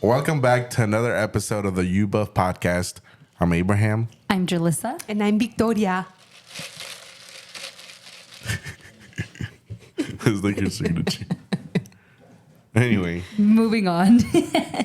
Welcome back to another episode of the UBOF podcast. I'm Abraham. I'm Julissa. And I'm Victoria. It's like your signature. Anyway. Moving on.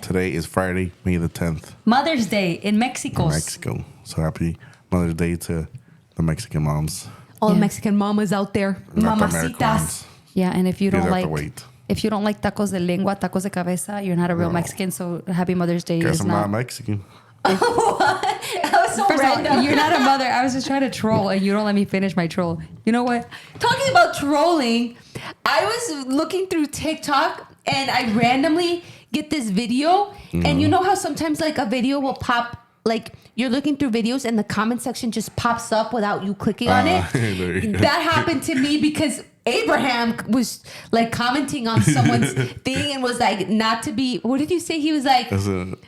Today is Friday, May the 10th. Mother's Day in Mexico. Mexico. So happy Mother's Day to the Mexican moms. All Mexican mamas out there. Not the American Mamacitas. moms. Yeah, and if you You don't have like to wait. if you don't like tacos de lengua, tacos de cabeza, you're not a real Mexican. So happy Mother's Day Guess is I'm not. not Mexican. That was so First of all, random. you're not a mother. I was just trying to troll, and you don't let me finish my troll. You know what? Talking about trolling, I was looking through TikTok and I randomly get this video. And you know how sometimes like a video will pop, like you're looking through videos and the comment section just pops up without you clicking on it? There you go. That happened to me because Abraham was like commenting on someone's thing and was like, not to be, what did you say? He was like,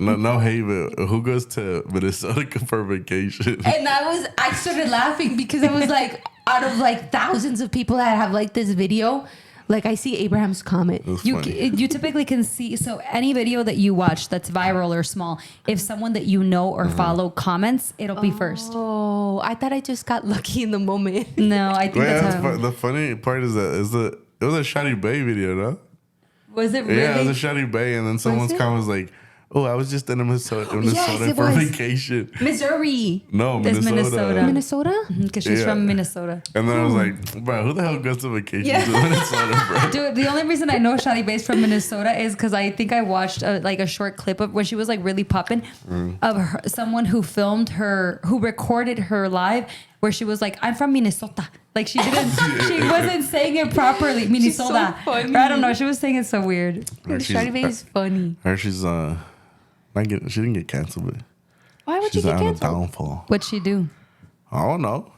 No hate, but who goes to Minnesota for vacation? and I started laughing because I was like, out of like thousands of people that have like this video, like I see Abraham's comment. That's You funny. you typically can see, so any video that you watch that's viral or small, if someone that you know or follow comments, it'll be first. Oh, I thought I just got lucky in the moment. No, I think Wait, that's how. the funny part is that it was a Shady Bay video, no? Was it really? Yeah, it was a Shady Bay, and then someone's it? comment was like, "Oh, I was just in Minnesota Yes, it for was. vacation." Missouri. No, There's Minnesota. Minnesota? Because she's Yeah. from Minnesota. And then I was like, "Bro, who the hell goes to vacation Yeah. to Minnesota, bro?" Dude, the only reason I know Shadi Bay's from Minnesota is because I think I watched a short clip of when she was like really popping of her, someone who filmed her, who recorded her live, where she was like, "I'm from Minnesota." Like she didn't, she wasn't saying it properly. Minnesota. funny. Or I don't know. She was saying it so weird. Shady Bay is funny. She's she didn't get canceled, but Why would you she's get on a canceled? downfall. What'd she do? I don't know.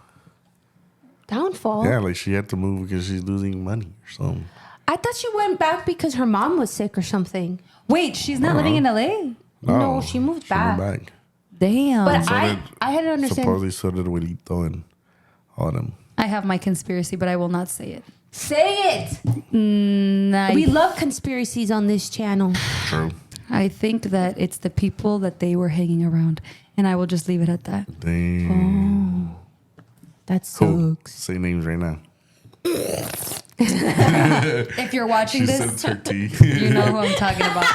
Downfall? Yeah, like she had to move because she's losing money or something. I thought she went back because her mom was sick or something. Wait, she's not living in LA? No, she moved back. Damn. But So I did- had to understand. Supposedly so did Julito and all them. I have my conspiracy, but I will not say it. Say it. I, We love conspiracies on this channel. True. I think that it's the people that they were hanging around, and I will just leave it at that. Damn. That Who? sucks. Say names right now. If you're watching She this, said turkey. you know who I'm talking about.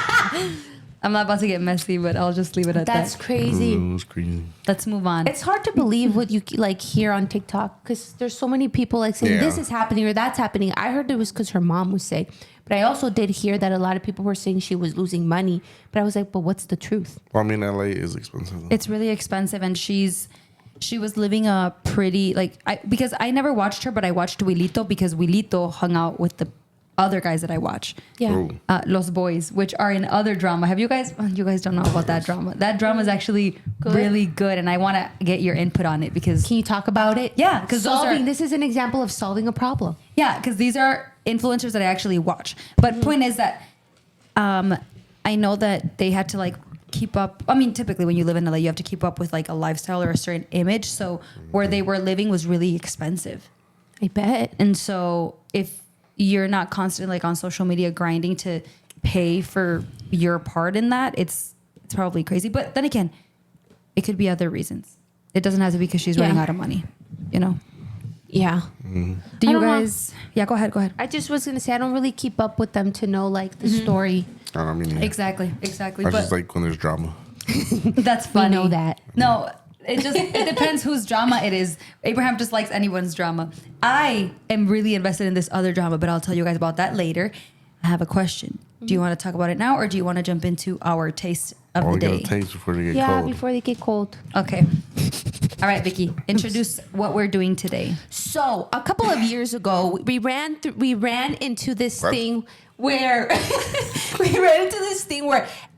I'm not about to get messy, but I'll just leave it at That's that. crazy. It was crazy. Let's move on. It's hard to believe what you like hear on TikTok because there's so many people like saying Yeah. this is happening or that's happening. I heard it was because her mom was sick, but I also did hear that a lot of people were saying she was losing money. But I was like, but what's the truth? Well, I mean, LA is expensive. Though. It's really expensive, and she was living a pretty because I never watched her, but I watched Julito because Julito hung out with the other guys that I watch. Yeah. Oh. Los Boyz, which are in other drama. Have you guys? You guys don't know about that drama. That drama is actually really good, and I want to get your input on it because Can you talk about it? Yeah, because this is an example of solving a problem. these are influencers that I actually watch. But point is that I know that they had to like keep up. I mean, typically when you live in LA, you have to keep up with like a lifestyle or a certain image. So where they were living was really expensive, I bet. and so if you're not constantly like on social media grinding to pay for your part in that, it's probably crazy. But then again, it could be other reasons. It doesn't have to be because she's running out of money, you know? Yeah. Do I you don't know. guys... Yeah, go ahead. I just was going to say, I don't really keep up with them to know like the story. I don't mean, Exactly. I But just like when there's drama. that's We funny. know that. No, it depends whose drama it is. Abraham just likes anyone's drama. I am really invested in this other drama, but I'll tell you guys about that later. I have a question. Do you want to talk about it now, or do you want to jump into our taste of We the gotta day? taste before they get Yeah, cold. before they get cold. Okay. All right, Vicky, introduce what we're doing today. So a couple of years ago, we ran into this What? thing where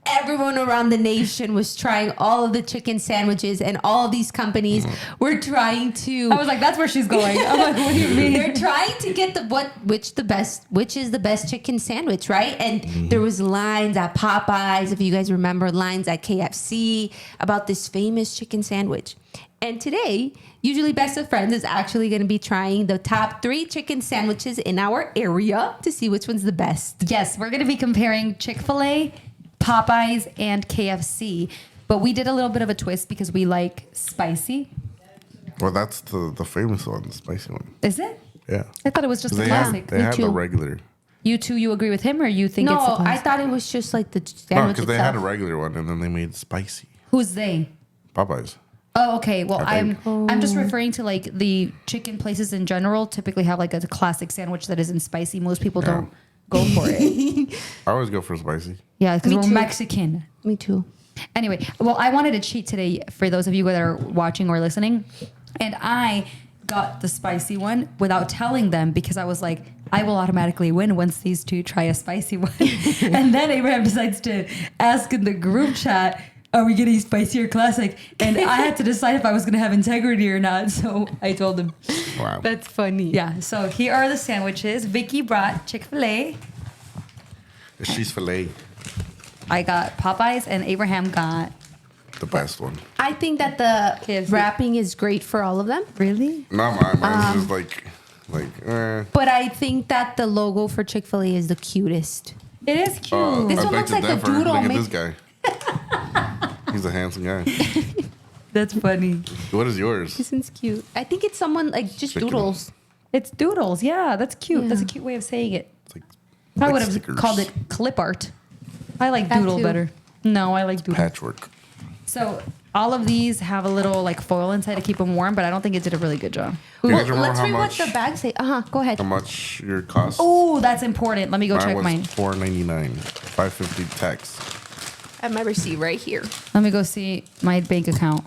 everyone around the nation was trying all of the chicken sandwiches, and all of these companies were trying to. I was like, that's where she's going. I'm like, what do you mean? They're trying to get which is the best chicken sandwich, right? And there was lines at Popeyes, if you guys remember, lines at KFC about this famous chicken sandwich. And today, usually Best of Friends is actually going to be trying the top 3 chicken sandwiches in our area to see which one's the best. Yes, we're going to be comparing Chick-fil-A, Popeyes and KFC. But we did a little bit of a twist because we like spicy. Well, that's the famous one, the spicy one. Is it? Yeah. I thought it was just a They classic. They have the too. regular. You two, you agree with him, or you think No, it's a I classic? thought it was just like the No, sandwich because they had a itself. regular one and then they made spicy. Who's they? Popeyes. Oh, okay. Well, I think. I'm just referring to like the chicken places in general. Typically, have like a classic sandwich that isn't spicy. Most people don't go for it. I always go for spicy. Yeah, because Me we're too. Mexican. Me too. Anyway, well, I wanted to cheat today for those of you that are watching or listening, and I got the spicy one without telling them because I was like, I will automatically win once these two try a spicy one. And then Abraham decides to ask in the group chat, are we getting spicy or classic? And I had to decide if I was going to have integrity or not. So I told him. Wow. That's funny. Yeah. So here are the sandwiches. Vicky brought Chick-fil-A. She's filet. I got Popeyes, and Abraham got... The best one. I think that the KFC. wrapping is great for all of them. Really? Not mine. Mine's just like. But I think that the logo for Chick-fil-A is the cutest. It is cute. This I one beg looks to like a differ. doodle. Look at Maybe- this guy. He's a handsome guy. That's funny. What is yours? This one's cute. I think it's someone like just Chicken. doodles. It's doodles. Yeah, that's cute. That's a Yeah. cute way of saying it. It's like I would have stickers. called it clip art. I like That doodle too. better. No, I like doodle. patchwork. So all of these have a little like foil inside to keep them warm, but I don't think it did a really good job. Do you Well, guys remember let's how read what much? the bag say. Go ahead. How much your cost? Oh, that's important. Let me go check was mine. $4.99, $5.50 tax. I have my receipt right here. Let me go see my bank account.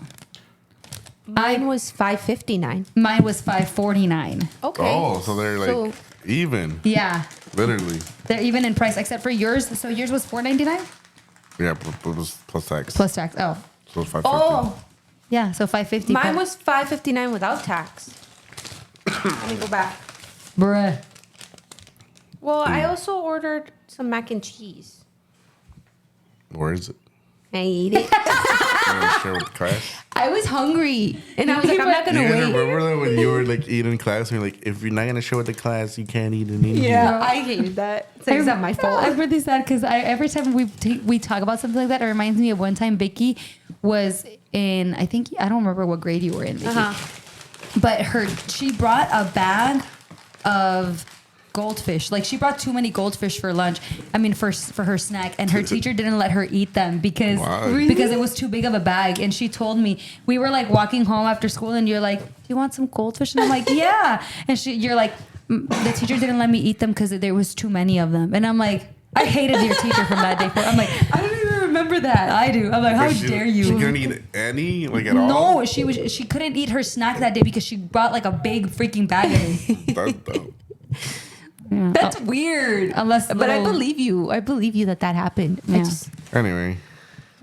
Mine was $5.59. Mine was $5.49. Okay. Oh, so they're like So- even, Yeah, literally. they're even in price except for yours. So yours was $4.99 Yeah, but it was plus tax. plus tax. Oh, So it's $5.50. Oh, yeah. So $5.50. mine was $5.59 without tax. Let me go back. bruh. Well, I also ordered some mac and cheese. Where is it? I ate it. You wanna share with the class? I was hungry, and I was like, I'm not gonna You guys wait. remember that when you were like eating in class and you're like, if you're not gonna share with the class, you can't eat in English. Yeah, I hated that. It's not my fault. I'm really sad because every time we talk about something like that, it reminds me of one time Vicky was in, I don't remember what grade you were in, Vicky. But she brought a bag of goldfish. Like she brought too many goldfish for lunch. I mean, for her snack, and her teacher didn't let her eat them because Why? because it was too big of a bag. And she told me, we were like walking home after school, and you're like, "Do you want some goldfish?" And I'm like, "Yeah." And you're like, "The teacher didn't let me eat them because there was too many of them." And I'm like, I hated your teacher from that day. I'm like, I don't even remember that. I do. I'm like, how But dare you? She couldn't eat any, like at all? No, she couldn't eat her snack that day because she brought like a big freaking bag of it. That's dope. That's weird. Unless, But I little- believe you. I believe you that happened. I Yeah. just- Anyway,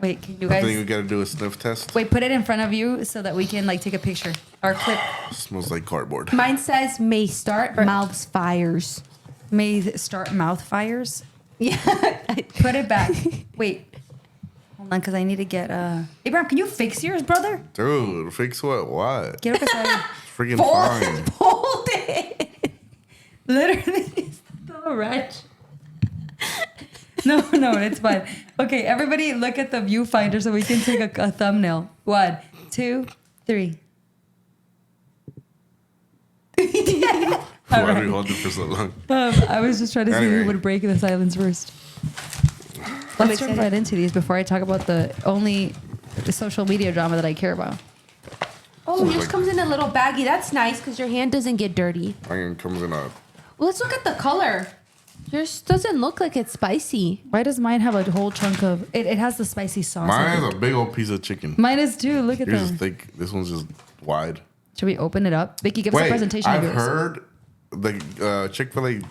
Wait, can you I think we guys gotta do a sniff test. wait? Put it in front of you so that we can like take a picture. Our clip Smells like cardboard. Mine says may start mouths fires. may start mouth fires. Yeah. Put it back. Wait, hold on, because I need to get. Abraham, can you fix yours, brother? Dude, fix what? What? Get up beside. It's freaking fine. Hold it. Literally, it's the wretch. No, it's fine. Okay, everybody, look at the viewfinder so we can take a thumbnail. 1, 2, 3. Why do we hold it for so long? I was just trying to see who Anyway. would break the silence first. Let's jump right into these before I talk about the only social media drama that I care about. Oh, yours comes in a little baggie. That's nice because your hand doesn't get dirty. Mine comes in a. Well, let's look at the color. Yours doesn't look like it's spicy. Why does mine have a whole chunk of it? It has the spicy sauce. Mine in it. has a big old piece of chicken. Mine is too. Look at Yours is them. thick. This one's just wide. Should we open it up? Vicky, give us a Wait, presentation I've of yours. heard the Chick-fil-A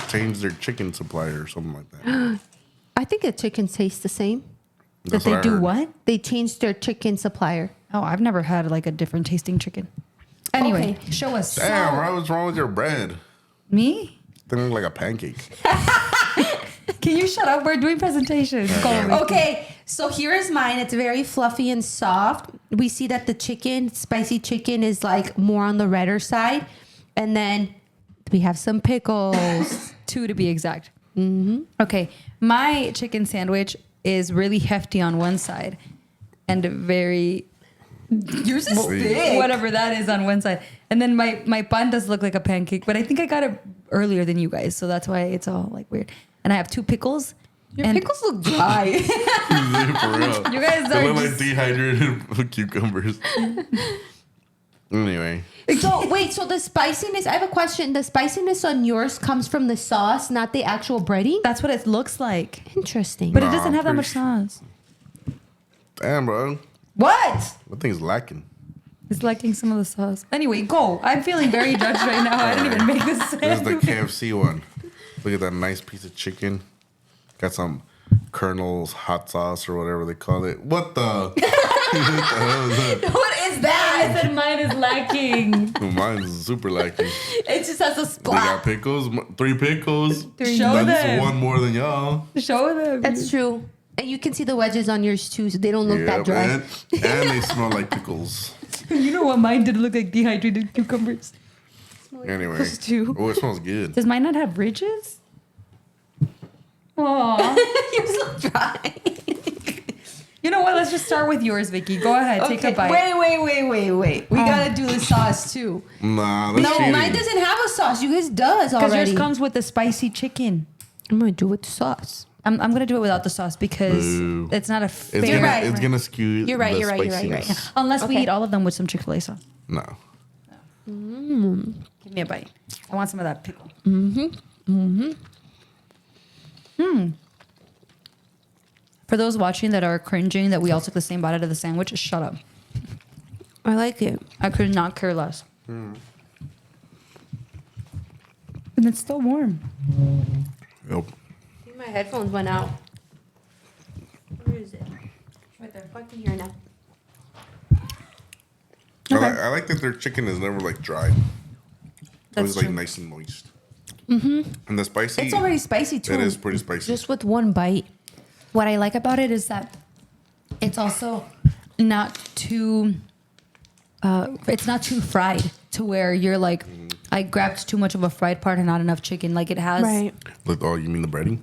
changed their chicken supplier or something like that. I think the chicken tastes the same. That's That they I do heard. what? They changed their chicken supplier. Oh, I've never had like a different tasting chicken. Anyway, Okay. show us. Damn, bro, what's wrong with your bread? Me? They look like a pancake. Can you shut up? We're doing presentations. Go on, Vicky. Okay, so here is mine. It's very fluffy and soft. We see that the chicken, spicy chicken, is like more on the redder side. And then we have some pickles. 2 to be exact. Mm-hmm. Okay, my chicken sandwich is really hefty on one side and very Yours is thick. whatever that is on one side. And then my pan does look like a pancake, but I think I got it earlier than you guys, so that's why it's all like weird. And I have 2 pickles. Your pickles look dry. For real. You guys They are look like just, dehydrated cucumbers. Anyway, So wait, so the spiciness, I have a question. The spiciness on yours comes from the sauce, not the actual breading? that's what it looks like. Interesting. But it Nah, doesn't have that pretty much sauce. damn, bro. What? That thing's lacking. It's lacking some of the sauce. Anyway, go. I'm feeling very judged right now. I didn't even make this There's the sandwich. KFC one. Look at that nice piece of chicken. Got some Colonel's hot sauce or whatever they call it. What the? What the hell is that? What is I that? said mine is lacking. Mine's super lacking. It just has a They got splat. pickles, 3 pickles. Show That's them. one more than y'all. Show them. That's true. And you can see the wedges on yours too, so they don't look that dry. and they smell like pickles. You know what? Mine did look like dehydrated cucumbers. Anyway, Those two. oh, it smells good. Does mine not have ridges? Aw. Yours look dry. You know what? Let's just start with yours, Vicky. Go ahead. Take a bite. Wait. We gotta do the sauce too. Nah, that's No, cheating. mine doesn't have a sauce. You guys does Because already. yours comes with the spicy chicken. I'm gonna do it with the sauce. I'm gonna do it without the sauce because Boo. it's not a It's fair. gonna, right. it's gonna skew. You're right, the you're right, you're right, you're right. spiciness. Unless we Okay. eat all of them with some Chick-fil-A sauce. No. Give me a bite. I want some of that pickle. For those watching that are cringing that we all took the same bite out of the sandwich, shut up. I like it. I could not care less. And it's still warm. Yep. My headphones went out. Where is it? Right there. I can hear now. I like that their chicken is never like dry. It's always like true. nice and moist. And the spicy. It's already spicy too. It is pretty spicy. Just with one bite. What I like about it is that it's also not too it's not too fried to where you're like I grabbed too much of a fried part and not enough chicken. Like it has Look, oh, you mean the breading?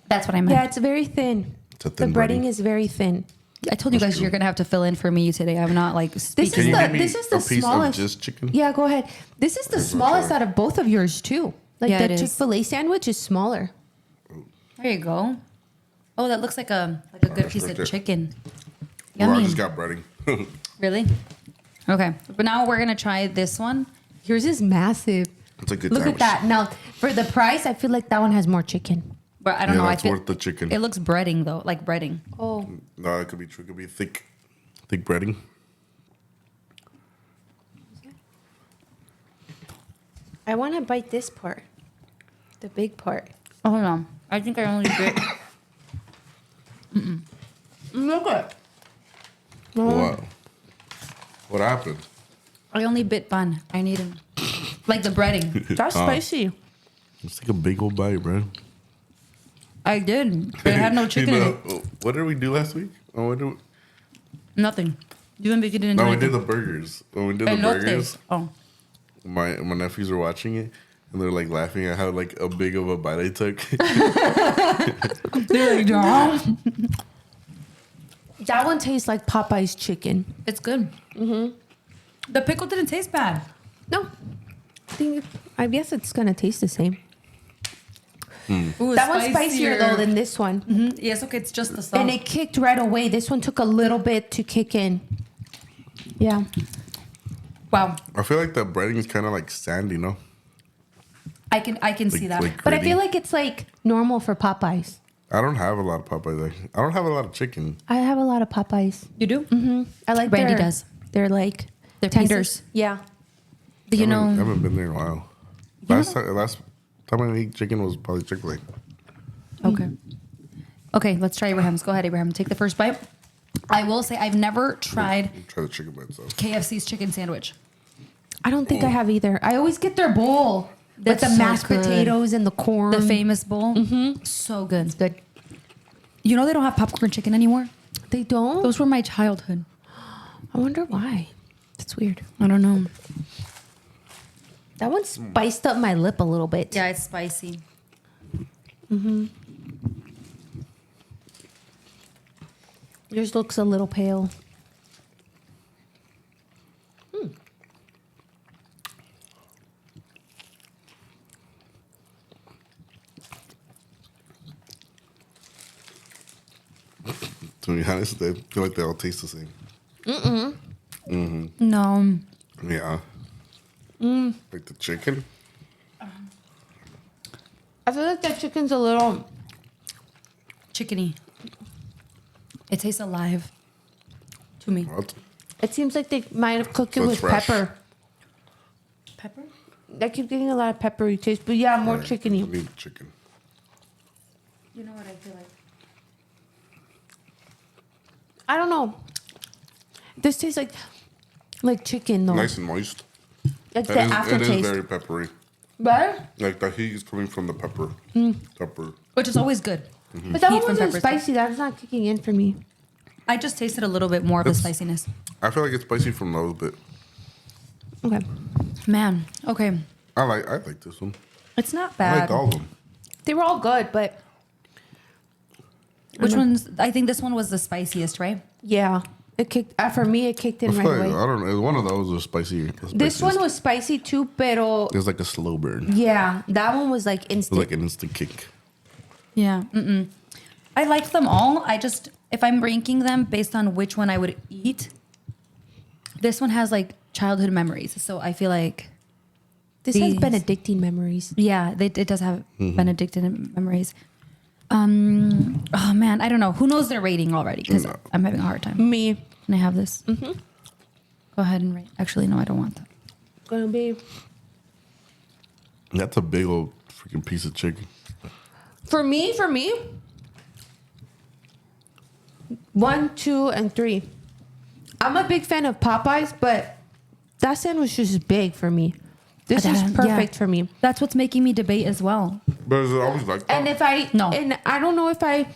That's what I meant. Yeah, it's very thin. It's a The thin breading breading. is very thin. I told you guys you're gonna have to fill in for me today. I'm not like speaking. Can you give me this is the a piece smallest. of just chicken? Yeah, go ahead. This is the smallest try. out of both of yours too. Like Yeah, it the is. Chick-fil-A sandwich is smaller. There you go. Oh, that looks like a good piece right of there. chicken. Well, I Yummy. just got breading. Really? Okay. But now we're gonna try this one. Yours is massive. It's a good Look sandwich. at that. Now, for the price, I feel like that one has more chicken. But I don't Yeah, know. that's I feel worth the chicken. it looks breading though, like breading. Oh. No, it could be true. It could be thick breading. I want to bite this part. The big part. Oh, hold on. I think I only bit. Look at Wow. What happened? I only bit bun. I need him. Like the breading. That's spicy. Let's take a big old bite, bro. I did. But it had no chicken in it. What did we do last week? Oh, what did Nothing. You and Vicky didn't no, do we anything. did the burgers. When we did the Elotes. burgers, Oh. my nephews were watching it, and they're like laughing at how like a big of a bite I took. They're like, "Nah." That one tastes like Popeye's chicken. It's good. Mm-hmm. The pickle didn't taste bad. No. I guess it's going to taste the same. Ooh, That one's spicier though than this one. Mhm. Yes, okay, it's just the sauce. And it kicked right away. This one took a little bit to kick in. Yeah. Wow. I feel like the breading is kind of like sandy, no? I can see that. Like But I gritty. feel like it's like normal for Popeyes. I don't have a lot of Popeyes. I don't have a lot of chicken. I have a lot of Popeyes. You do? I like Randy their, does. They're like Their tenders. pieces? Yeah. You I know, haven't been there in a while. Last time I ate chicken was probably Chick-fil-A. okay. Okay, let's try Abraham's. Go ahead, Abraham. Take the first bite. I will say I've never tried Try the chicken by itself. KFC's chicken sandwich. I don't think I have either. I always get their bowl with That's the so mashed good. potatoes and the corn. The famous bowl. Mm-hmm. So good. Good. You know they don't have popcorn chicken anymore? They don't? Those were my childhood. I wonder why. That's weird. I don't know. That one spiced up my lip a little bit. Yeah, it's spicy. Yours looks a little pale. To be honest, they feel like they all taste the same. No. Yeah. Like the chicken. I feel like that chicken's a little... Chickeny. It tastes alive to me. What? It seems like they might have cooked it So with it's fresh. pepper. Pepper? I keep getting a lot of peppery taste, but yeah, more Right. chickeny. I need chicken. You know what I feel like? I don't know. This tastes like chicken though. Nice and moist. Like the It is aftertaste. very peppery. Right? Like the heat is coming from the pepper. Pepper. Which is always good. But that Heat one from wasn't peppers. spicy. That's not kicking in for me. I just tasted a little bit more of the It's- spiciness. I feel like it's spicy from those, but Okay. Man, okay. I like this one. It's not I bad. like all of them. They were all good, but Which one's, I think this one was the spiciest, right? yeah, it kicked. For me, it kicked I in feel right like, away. I don't know. One of those was spicy. This one was spicy too, pero It was like a slow burn. yeah, that one was like It was instant. like an instant kick. Yeah. I like them all. I just, if I'm ranking them based on which one I would eat, this one has like childhood memories. So I feel like, This has these- Benedictine memories. yeah, it does have Benedictine memories. Oh man, I don't know. Who knows their rating already? Because No. I'm having a hard time. Me, Can I have this? Go ahead and rate. Actually, no, I don't want that. gonna be That's a big old freaking piece of chicken. for me. 1, 2, and 3. I'm a big fan of Popeyes, but that sandwich is big for me. This is Yeah. perfect for me. That's what's making me debate as well. But is it always like that? And if I No. and I don't know if I,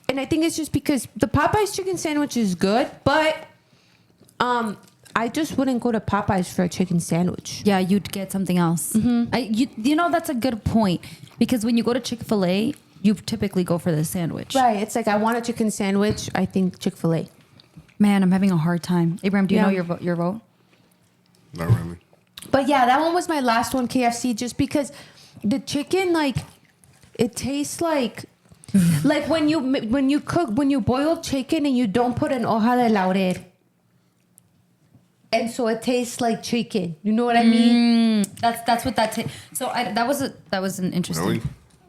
and I think it's just because the Popeyes chicken sandwich is good, but I just wouldn't go to Popeyes for a chicken sandwich. Yeah, you'd get something else. You know, that's a good point because when you go to Chick-fil-A, you typically go for the sandwich. Right. It's like I want a chicken sandwich. I think Chick-fil-A. Man, I'm having a hard time. Abraham, do you Yeah. know your vote? Not really. But yeah, that one was my last one, KFC, just because the chicken, like, it tastes like when you boil chicken and you don't put an hoja de laurel. And so it tastes like chicken. You know what I mean? That's what that. That was an interesting Really?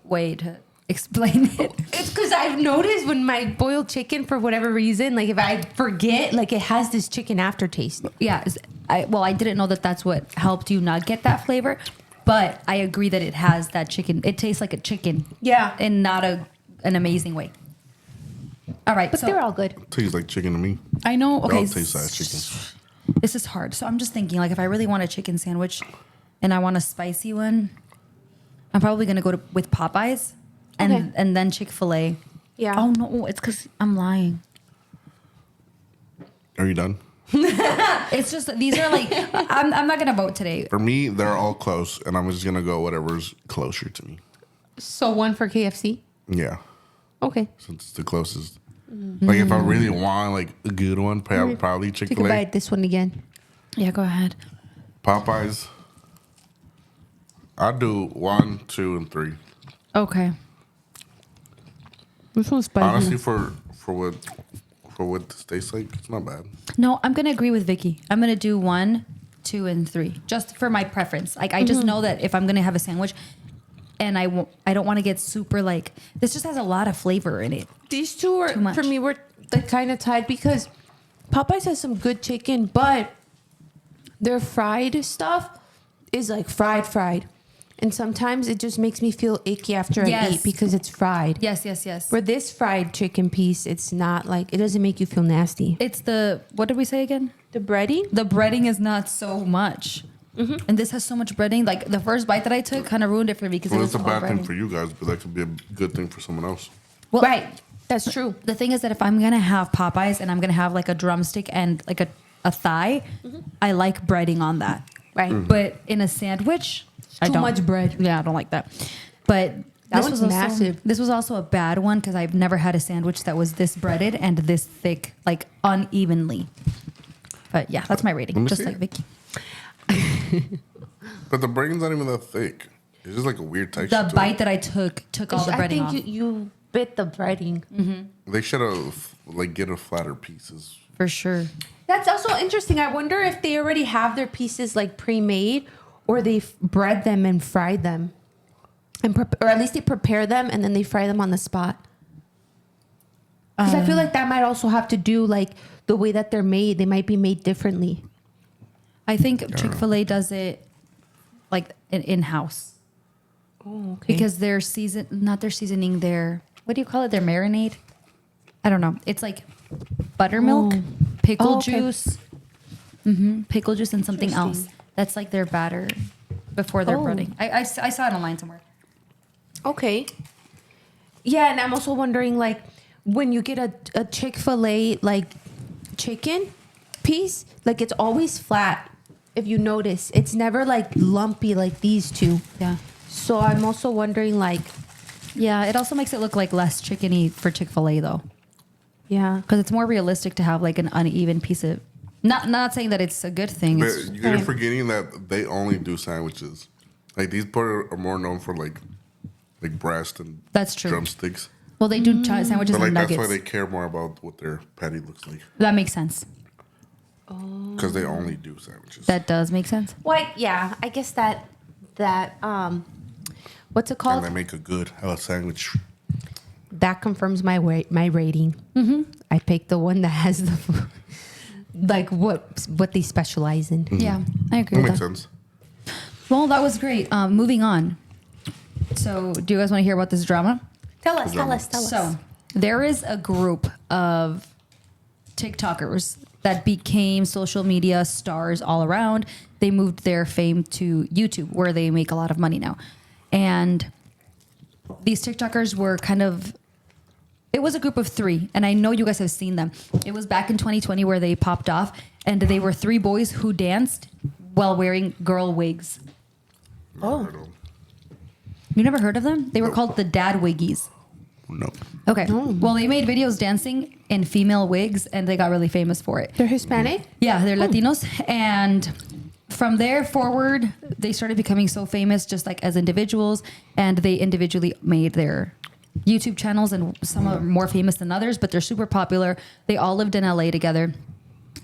way to explain it. It's because I've noticed when my boiled chicken, for whatever reason, like if I forget, like it has this chicken aftertaste. Yeah, I didn't know that that's what helped you not get that flavor, but I agree that it has that chicken. It tastes like a chicken. Yeah. in not an amazing way. All right, But so they're all good. Tastes like chicken to me. I know. They Okay, all taste like chicken. this is hard. So I'm just thinking, like, if I really want a chicken sandwich, and I want a spicy one, I'm probably gonna go with Popeyes, Okay. and then Chick-fil-A. Yeah. Oh no, it's because I'm lying. Are you done? It's just these are like I'm not gonna vote today. For me, they're all close, and I'm just gonna go whatever's closer to me. So one for KFC. Yeah, Okay. since it's the closest. Like if I really want like a good one, probably Take a Chick-fil-A. bite. This one again. Yeah, go ahead. Popeyes. I do 1, 2, and 3. Okay. This one's spicy. Honestly, for what this tastes like, it's not bad. No, I'm gonna agree with Vicky. I'm gonna do 1, 2, and 3, just for my preference. Like I just know that if I'm gonna have a sandwich, and I don't want to get super like this. Just has a lot of flavor in it. These two are Too much. for me were like kind of tied because Popeyes has some good chicken, but their fried stuff is like fried. And sometimes it just makes me feel icky after I Yes. eat because it's fried. Yes. For this fried chicken piece, it's not like, it doesn't make you feel nasty. It's what did we say again? The breading? The breading is not so much. And this has so much breading. Like the first bite that I took kind of ruined it for me because Well, it it's was a all bad thing breading. for you guys, but that could be a good thing for someone else. Well, Right. That's true. the thing is that if I'm gonna have Popeyes and I'm gonna have like a drumstick and like a thigh, I like breading on that. Right. But in a sandwich, I Too don't. much bread. Yeah, I don't like that. But That one's massive. This was also a bad one because I've never had a sandwich that was this breaded and this thick, like unevenly. But yeah, that's my rating, just like Vicky. But the breading's not even that thick. It's just like a weird texture. The bite that I took all the breading off. I think you bit the breading. They should have like get a flatter pieces. For sure. That's also interesting. I wonder if they already have their pieces like pre-made, or they bread them and fried them, and or at least they prepare them and then they fry them on the spot. Because I feel like that might also have to do like the way that they're made. They might be made differently. I think Chick-fil-A does it like in-house. Oh, okay. Because not their seasoning, their, what do you call it? Their marinade? I don't know. It's like buttermilk, pickle juice, pickle juice, and something else. That's like their batter before they're breading. I saw it online somewhere. Okay. Yeah, and I'm also wondering, like, when you get a Chick-fil-A, like, chicken piece, like, it's always flat. If you notice, it's never, like, lumpy like these two. Yeah. So I'm also wondering, like... Yeah, it also makes it look like less chickeny for Chick-fil-A, though. Yeah. Because it's more realistic to have, like, an uneven piece of... Not saying that it's a good thing. But you're forgetting that they only do sandwiches. Like, these part are more known for, like breast and That's true. drumsticks. Well, they do sandwiches But, like, and nuggets. that's why they care more about what their patty looks like. That makes sense. Because they only do sandwiches. That does make sense. Well, yeah, I guess that what's it called? And they make a good sandwich. That confirms my rating. Mm-hmm. I picked the one that has the like what they specialize in. Yeah, I agree That with makes that. sense. Well, that was great. Moving on. So, do you guys want to hear about this drama? Tell us. So, there is a group of TikTokers that became social media stars all around. They moved their fame to YouTube, where they make a lot of money now. And these TikTokers were it was a group of 3, and I know you guys have seen them. It was back in 2020 where they popped off, and they were 3 boys who danced while wearing girl wigs. Oh. You never heard of them? They were called the Dad Wiggies. No. Okay. Well, they made videos dancing in female wigs, and they got really famous for it. They're Hispanic? Yeah, they're Latinos. And from there forward, they started becoming so famous just like as individuals, and they individually made their YouTube channels, and some are more famous than others, but they're super popular. They all lived in LA together.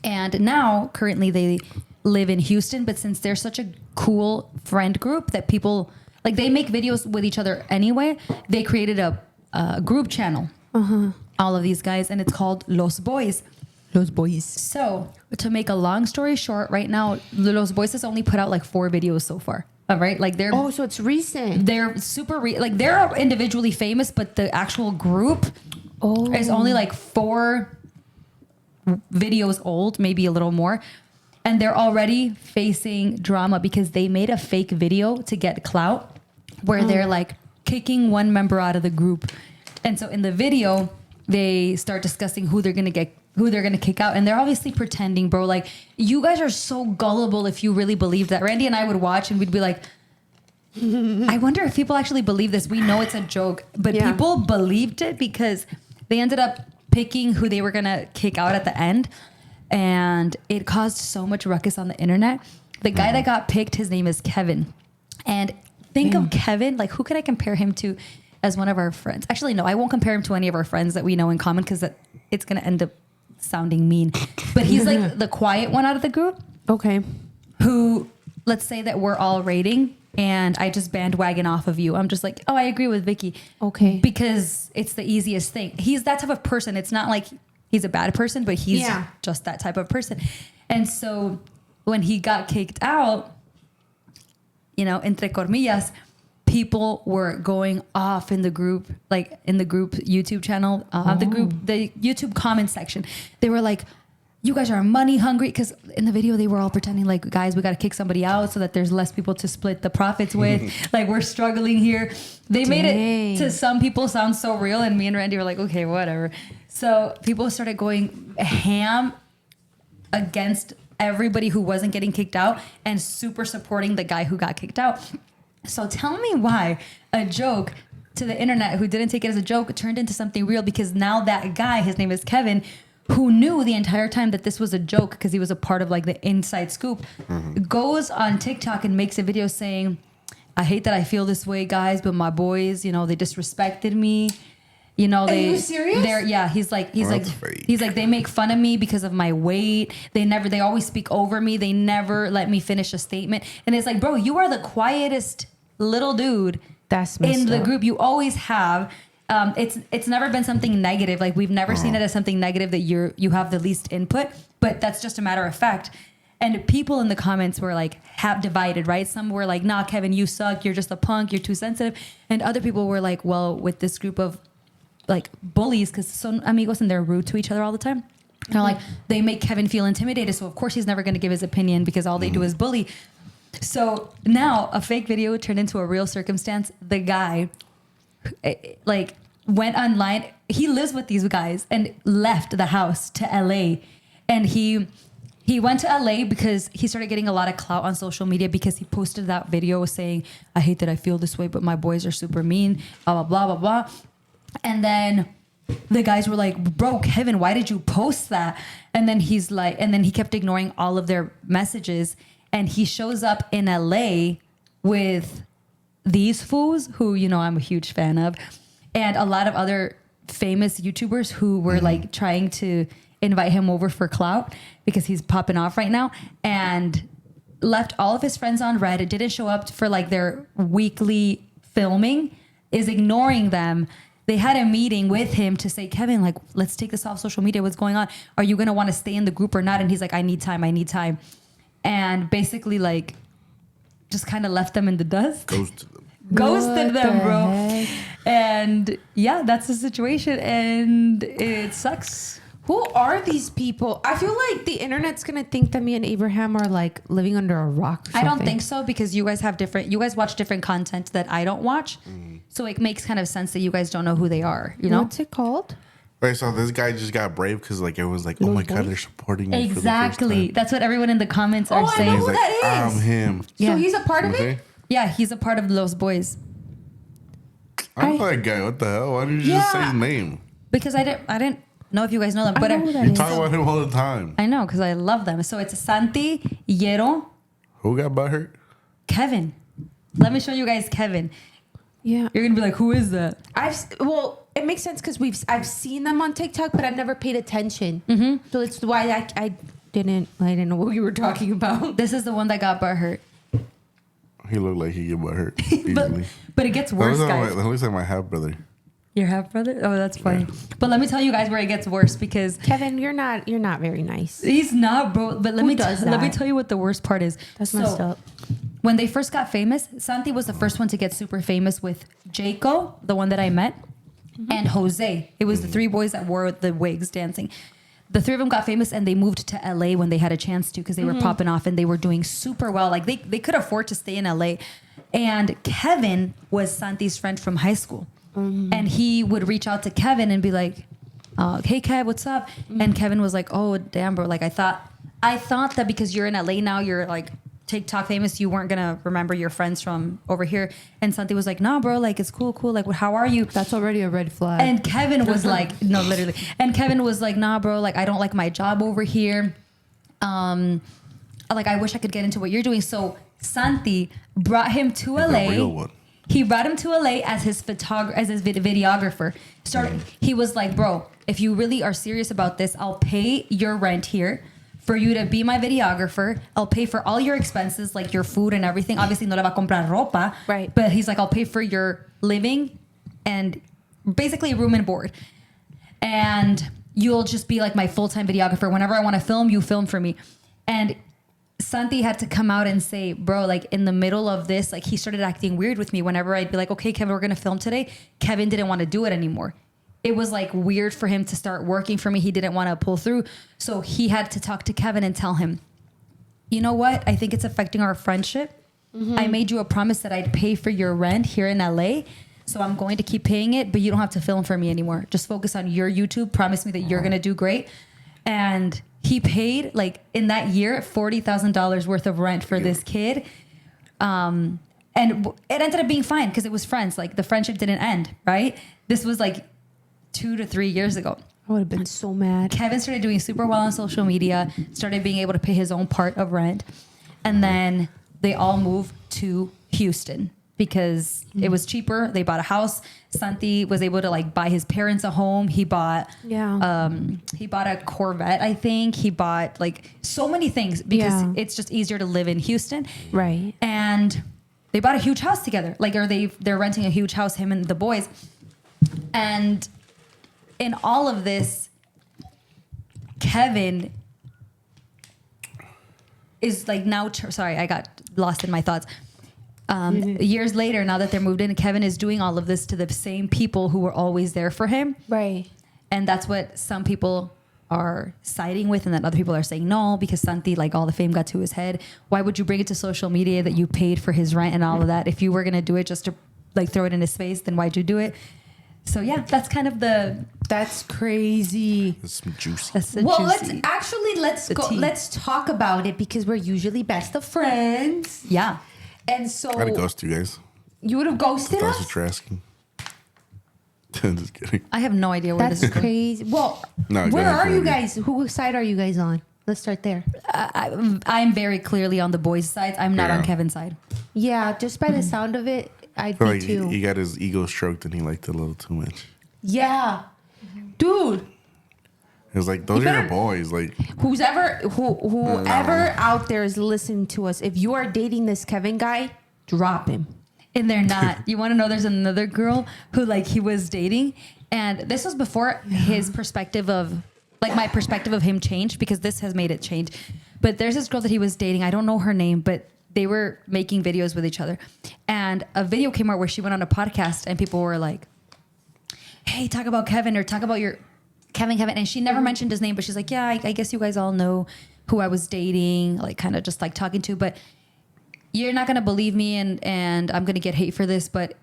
And now, currently, they live in Houston, but since they're such a cool friend group that people, like, they make videos with each other anyway, they created a group channel, all of these guys, and it's called Los Boyz. Los Boyz. So, to make a long story short, right now, Los Boyz has only put out like 4 videos so far. All right, like they're so it's recent. They're super like they're individually famous, but the actual group is only like 4 videos old, maybe a little more, and they're already facing drama because they made a fake video to get clout, where they're like kicking one member out of the group, and so in the video they start discussing who they're gonna kick out, and they're obviously pretending, bro. Like, you guys are so gullible if you really believe that. Randy and I would watch and we'd be like, I wonder if people actually believe this. We know it's a joke, but people believed it because they ended up picking who they were gonna kick out at the end, and it caused so much ruckus on the internet. The guy that got picked, his name is Kevin, and think of Kevin, like, who could I compare him to as one of our friends? Actually, no, I won't compare him to any of our friends that we know in common, because it's gonna end up sounding mean, but he's like the quiet one out of the group. Okay. Who, let's say that we're all rating and I just bandwagon off of you. I'm just like, oh, I agree with Vicky. Okay. Because it's the easiest thing. He's that type of person. It's not like he's a bad person, but he's just that type of person. And so when he got kicked out, entre comillas, people were going off in the group, like in the group YouTube channel, the YouTube comment section. They were like, you guys are money hungry. Because in the video, they were all pretending like, guys, we got to kick somebody out so that there's less people to split the profits with. Like, we're struggling here. They made it to some people sound so real. And me and Randy were like, okay, whatever. So people started going ham against everybody who wasn't getting kicked out and super supporting the guy who got kicked out. So tell me why a joke to the internet who didn't take it as a joke turned into something real, because now that guy, his name is Kevin, who knew the entire time that this was a joke because he was a part of like the inside scoop, goes on TikTok and makes a video saying, I hate that I feel this way, guys, but my boys, you know, they disrespected me. You know, Are you serious? He's like, fake. they make fun of me because of my weight. They always speak over me. They never let me finish a statement. And it's like, bro, you are the quietest little dude That's in messed the up. group. You always have. It's never been something negative. Like we've never seen it as something negative that you have the least input, but that's just a matter of fact. And people in the comments were like half divided, right? Some were like, nah, Kevin, you suck. You're just a punk. You're too sensitive. And other people were like, well, with this group of like bullies, because son amigos and they're rude to each other all the time. They're like, they make Kevin feel intimidated. So of course he's never going to give his opinion because all they do is bully. So now a fake video turned into a real circumstance. The guy like went online. He lives with these guys and left the house to LA. And he went to LA because he started getting a lot of clout on social media because he posted that video saying, I hate that I feel this way, but my boys are super mean, blah, blah, blah, blah, blah. And then the guys were like, bro, Kevin, why did you post that? And then he's like, and then he kept ignoring all of their messages. And he shows up in LA with these fools who, you know, I'm a huge fan of, and a lot of other famous YouTubers who were like trying to invite him over for clout because he's popping off right now, and left all of his friends on red. It didn't show up for like their weekly filming, is ignoring them. They had a meeting with him to say, Kevin, like, let's take this off social media. What's going on? Are you going to want to stay in the group or not? And he's like, I need time. And basically like just kind of left them in the dust. Ghosted them, bro. Heck? And yeah, that's the situation. And it sucks. Who are these people? I feel like the internet's gonna think that me and Abraham are like living under a rock or something. I don't think so, because you guys watch different content that I don't watch. So it makes kind of sense that you guys don't know who they are, you know? What's it called? Wait, so this guy just got brave because like everyone's like, oh my god, they're supporting me. Exactly. That's what everyone in the comments are I saying. know He's who like, that is. I'm him. Yeah. So he's a part of Okay. it? Yeah, he's a part of Los Boys. I know that guy. What the hell? Why didn't you just say his name? Because I didn't know if you guys know them, I but know who that You is. talk about him all the time. I know because I love them. So it's Santi, Hierro, Who got butthurt? Kevin. Let me show you guys Kevin. Yeah. You're gonna be like, who is that? It makes sense because I've seen them on TikTok, but I've never paid attention. Mm-hmm. So it's why I didn't know what you were talking about. This is the one that got butthurt. He looked like he get butthurt easily. But it gets worse, guys. That looks like my half brother. Your half brother? Oh, that's funny. But let me tell you guys where it gets worse, because Kevin, you're not very nice. he's not, bro. But let Who me does let me that? tell you what the worst part is. That's messed up. When they first got famous, Santi was the first one to get super famous with Jaco, the one that I met, and Jose. It was the three boys that wore the wigs dancing. The three of them got famous and they moved to LA when they had a chance to, because they were popping off and they were doing super well. Like they could afford to stay in LA. And Kevin was Santi's friend from high school. And he would reach out to Kevin and be like, hey, Kev, what's up? And Kevin was like, oh, damn, bro. Like I thought that because you're in LA now, you're like TikTok famous, you weren't gonna remember your friends from over here. And Santi was like, nah, bro, like it's cool. Like, how are you? That's already a red flag. And Kevin was like, no, literally. And Kevin was like, nah, bro, like I don't like my job over here. Like I wish I could get into what you're doing. So Santi brought him to The LA. real one. He brought him to LA as his videographer. He was like, bro, if you really are serious about this, I'll pay your rent here for you to be my videographer. I'll pay for all your expenses, like your food and everything. Obviously, no le va a comprar ropa. Right. But he's like, I'll pay for your living and basically room and board. And you'll just be like my full-time videographer. Whenever I want to film, you film for me. And Santi had to come out and say, bro, like in the middle of this, like he started acting weird with me. Whenever I'd be like, okay, Kevin, we're going to film today. Kevin didn't want to do it anymore. It was like weird for him to start working for me. He didn't want to pull through. So he had to talk to Kevin and tell him, you know what? I think it's affecting our friendship. I made you a promise that I'd pay for your rent here in LA. So I'm going to keep paying it, but you don't have to film for me anymore. Just focus on your YouTube. Promise me that you're going to do great. And he paid, like in that year, $40,000 worth of rent for this kid. And And it ended up being fine because it was friends. Like the friendship didn't end, right? This was like 2 to 3 years ago. I would have been so mad. Kevin started doing super well on social media, started being able to pay his own part of rent. And then they all moved to Houston because it was cheaper. They bought a house. Santi was able to like buy his parents a home. He bought a Corvette, I think. He bought like so many things because it's just easier to live in Houston. Right. And they bought a huge house together. Like, or they're renting a huge house, him and the boys. And in all of this, Kevin is like now, sorry, I got lost in my thoughts. Years later, now that they're moved in, Kevin is doing all of this to the same people who were always there for him. Right. And that's what some people are siding with, and then other people are saying no, because Santi, like all the fame got to his head. Why would you bring it to social media that you paid for his rent and all of that? If you were going to do it just to like throw it in his face, then why'd you do it? So yeah, that's kind of that's crazy. It's juicy. That's the Well, juicy. let's go. tea. Let's talk about it because we're usually best of friends. Yeah. And so I'd ghost you guys. you would have ghosted That's us? what you're asking. Just kidding. I have no idea where That's this is going. crazy. Well, No, go where ahead, are go you ahead. guys? Whose side are you guys on? Let's start there. I'm very clearly on the boys' side. I'm not on Yeah. Kevin's side. Yeah, just by the sound of it, I'd I feel be like too. he got his ego stroked and he liked it a little too much. Yeah. Dude, It was like, those You are your better- boys. Like, whoever out there is listening to us, if you are dating this Kevin guy, drop him. And they're not. You want to know there's another girl who like he was dating, and this was before his perspective of like my perspective of him changed, because this has made it change. But there's this girl that he was dating. I don't know her name, but they were making videos with each other. And a video came out where she went on a podcast and people were like, hey, talk about Kevin or talk about your Kevin. And she never mentioned his name, but she's like, yeah, I guess you guys all know who I was dating, like kind of just like talking to, but you're not going to believe me, and I'm going to get hate for this, but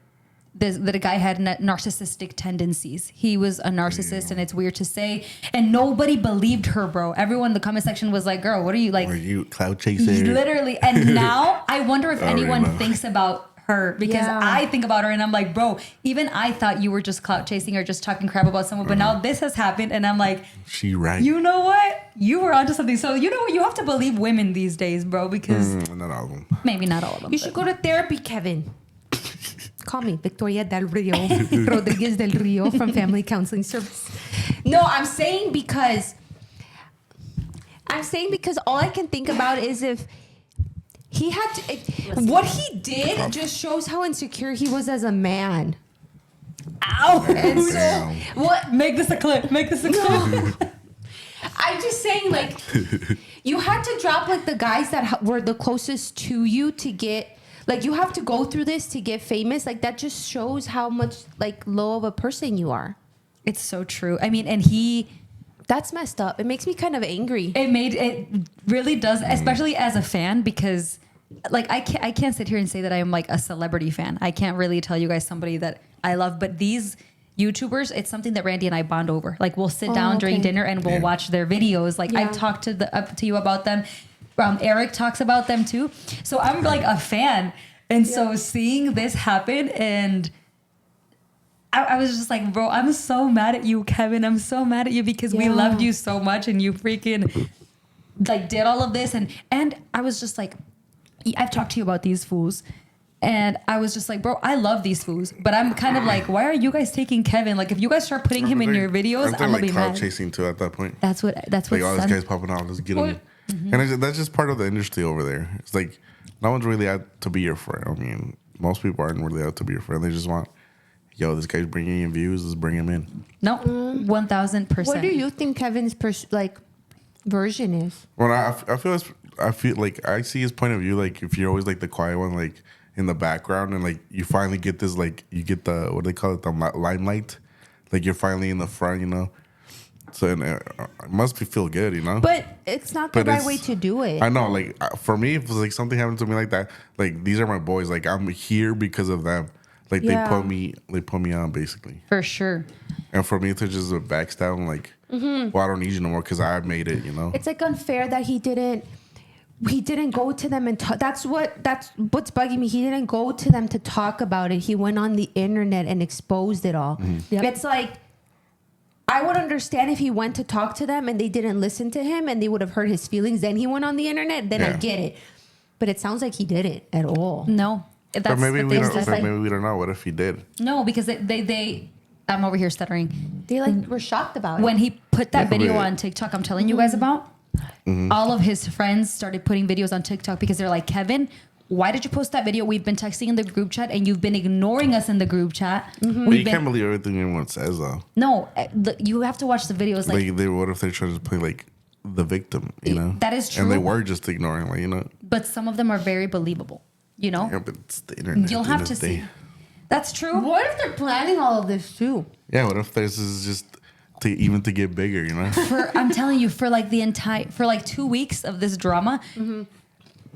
that a guy had narcissistic tendencies. He was a narcissist, and it's weird to say. And nobody believed her, bro. Everyone in the comment section was like, girl, what are you like? were you cloud chaser? Literally. And now I wonder if already anyone know. thinks about her, because Yeah. I think about her and I'm like, bro, even I thought you were just clout chasing or just talking crap about someone, but now this has happened and I'm like, She right. you know what? You were onto something. So you know what? You have to believe women these days, bro, because Not all of them. maybe not all of them. You should go to therapy, Kevin. Call me Victoria Del Rio, Rodriguez Del Rio from Family Counseling Service. No, I'm saying because all I can think about is if he had to, what he did just shows how insecure he was as a man. Ow! And so Damn. what? Make this a clip. Make this a clip. I'm just saying, like, you had to drop like the guys that were the closest to you to get, like, you have to go through this to get famous. Like, that just shows how much like low of a person you are. It's so true. I mean, and That's messed up. It makes me kind of angry. it really does, especially as a fan, because like I can't sit here and say that I am like a celebrity fan. I can't really tell you guys somebody that I love, but these YouTubers, it's something that Randy and I bond over. Like we'll sit down during dinner and we'll watch their videos. Like I've talked to you about them. Eric talks about them too. So I'm like a fan. And so seeing this happen, and I was just like, bro, I'm so mad at you, Kevin. I'm so mad at you because we loved you so much and you freaking like did all of this. And I was just like, I've talked to you about these fools. And I was just like, bro, I love these fools. But I'm kind of like, why are you guys taking Kevin? Like, if you guys start putting him in your videos, Aren't they I'm like going to be cloud mad. chasing too at that point? That's what Like all these Sun- guys popping out, let's get them. Mm-hmm. And that's just part of the industry over there. It's like no one's really out to be your friend. I mean, most people aren't really out to be your friend. They just want, yo, this guy's bringing in views. Let's bring him in. No, 1,000%. What do you think Kevin's version is? Well, I feel like I see his point of view. Like if you're always like the quiet one, like in the background, and like you finally get this, like you get the what do they call it, the limelight. Like you're finally in the front, you know. So it must feel good, you know. But it's not the But right it's- way to do it. I know, like for me, if it was like something happened to me like that, like these are my boys. Like I'm here because of them. Like Yeah. they put me on basically. For sure. And for me to just backstab, I'm like, well, I don't need you no more because I made it, you know. It's like unfair that he didn't. he didn't go to them and talk. That's what's bugging me. He didn't go to them to talk about it. He went on the internet and exposed it all. Yep. It's like, I would understand if he went to talk to them and they didn't listen to him and they would have hurt his feelings. Then he went on the internet. Then I get it. But it sounds like he didn't at all. No. That's But maybe the we thing. don't. But maybe we don't know. What if he did? No, because they I'm over here stuttering. They like were shocked about When it. he put that Yeah, video but- on TikTok, I'm telling you guys about, all of his friends started putting videos on TikTok because they're like, Kevin, why did you post that video? We've been texting in the group chat and you've been ignoring us in the group chat. But you can't believe everything anyone says, though. No, you have to watch the videos. Like, What if they're trying to play like the victim? You know, that is And they true. were just ignoring, like, you know. but some of them are very believable. You know, Yeah, but it's the internet. you'll at the have end to of the day. see. That's true. What if they're planning all of this too? Yeah, what if this is just to get bigger? You know. I'm telling you, for like 2 weeks of this drama,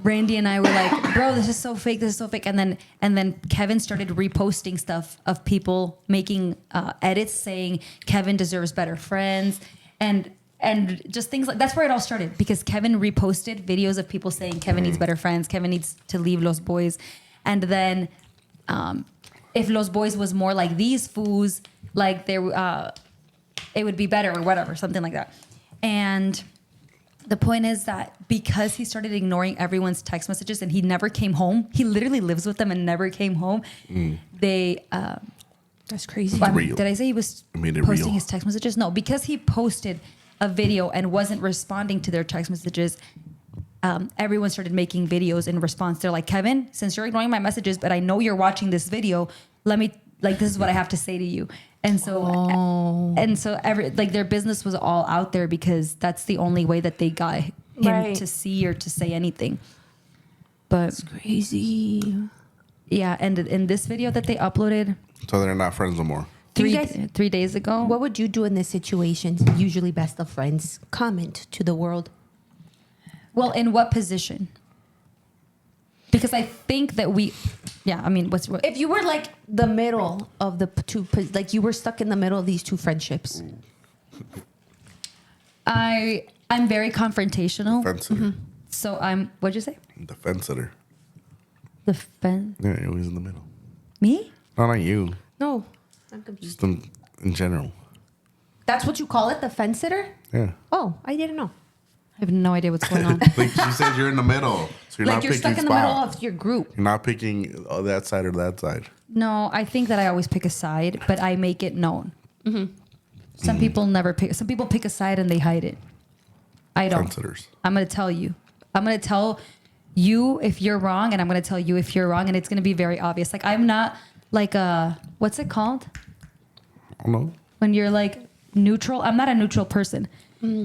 Randy and I were like, bro, this is so fake. This is so fake. And then Kevin started reposting stuff of people making edits saying Kevin deserves better friends and just things like that's where it all started because Kevin reposted videos of people saying Kevin needs better friends. Kevin needs to leave Los Boys. And then if Los Boys was more like these fools, like they it would be better or whatever, something like that. And the point is that because he started ignoring everyone's text messages and he never came home, he literally lives with them and never came home. They, That's crazy. Real. did I say he was made it posting real. his text messages? No, because he posted a video and wasn't responding to their text messages. Everyone started making videos in response. They're like, Kevin, since you're ignoring my messages, but I know you're watching this video, this is what I have to say to you. And so, their business was all out there because that's the only way that they got him Right. to see or to say anything. But It's crazy. yeah, and in this video that they uploaded So they're not friends no more. Do you 3 days ago, What would you do in this situation? Usually best of friends. Comment to the world. well, in what position? Because I think that what's If you were like the middle of the two, like you were stuck in the middle of these two friendships. I'm very confrontational. Fence sitter. So what'd you say? The fence sitter. The fence. Yeah, you're always in the middle. Me? No, not you. No, I'm confused. Just in general. That's what you call it, the fence sitter? Yeah. Oh, I didn't know. I have no idea what's going on. Like you said, you're in the middle. So you're Like not you're picking stuck in the middle spot. of your group. You're not picking that side or that side. No, I think that I always pick a side, but I make it known. Some people never pick. Some people pick a side and they hide it. I don't. Fence sitters. I'm going to tell you. I'm going to tell you if you're wrong, and I'm going to tell you if you're wrong, and it's going to be very obvious. Like I'm not like what's it called? I don't know. When you're like neutral. I'm not a neutral person.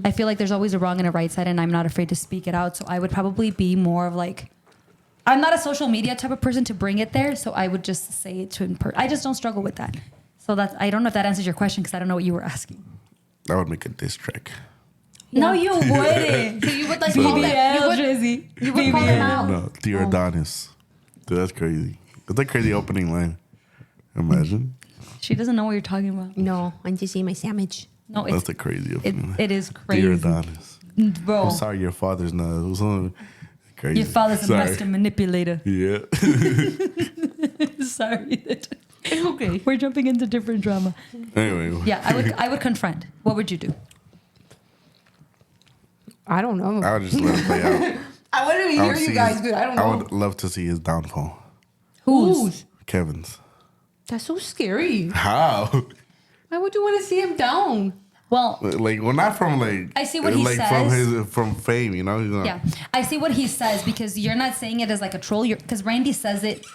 I feel like there's always a wrong and a right side, and I'm not afraid to speak it out. So I would probably be more of like, I'm not a social media type of person to bring it there. So I would just say it to I just don't struggle with that. So I don't know if that answers your question because I don't know what you were asking. That would make a diss track. No, you wouldn't. So you would like call them, you would call them out. No, dear Adonis. Dude, that's crazy. That's a crazy opening line. Imagine. She doesn't know what you're talking about. No, I'm just eating my sandwich. No, That's a crazy opening line. it is crazy. Dear Adonis. Bro, I'm sorry, your father's not. It was something crazy. your father's a Sorry. master manipulator. Yeah. Sorry. It's okay. We're jumping into different drama. Anyway. Yeah, I would confront. What would you do? I don't know. I would just let it play out. I wouldn't even I hear would you see guys his- good. I don't I know. would love to see his downfall. Whose? Kevin's. That's so scary. How? Why would you want to see him down? Well, Not from like. I see what he from says. from fame, you know. yeah, I see what he says because you're not saying it as like a troll. Because Randy says it.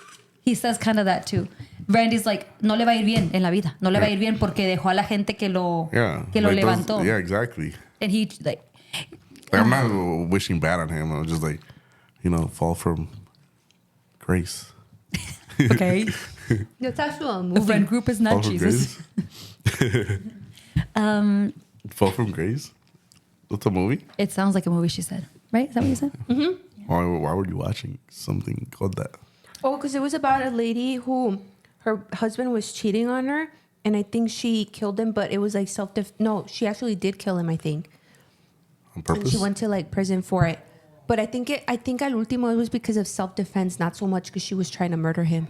He says kind of that too. Randy's like, no le va a ir bien en la vida. No le va a ir bien porque dejó a la gente que lo like levantó. Yeah, exactly. And he like, Like, I'm not wishing bad on him. I'm just like, fall from grace. okay, That's actually a the movie. friend group is Fall not from Jesus. grace. Fall from grace. What's a movie? It sounds like a movie. She said, right? Is that what you said? Why were you watching something called that? Oh, because it was about a lady who her husband was cheating on her, and I think she killed him, but it was like No, she actually did kill him, I think. On And purpose? she went to like prison for it. but I think al último it was because of self-defense, not so much because she was trying to murder him.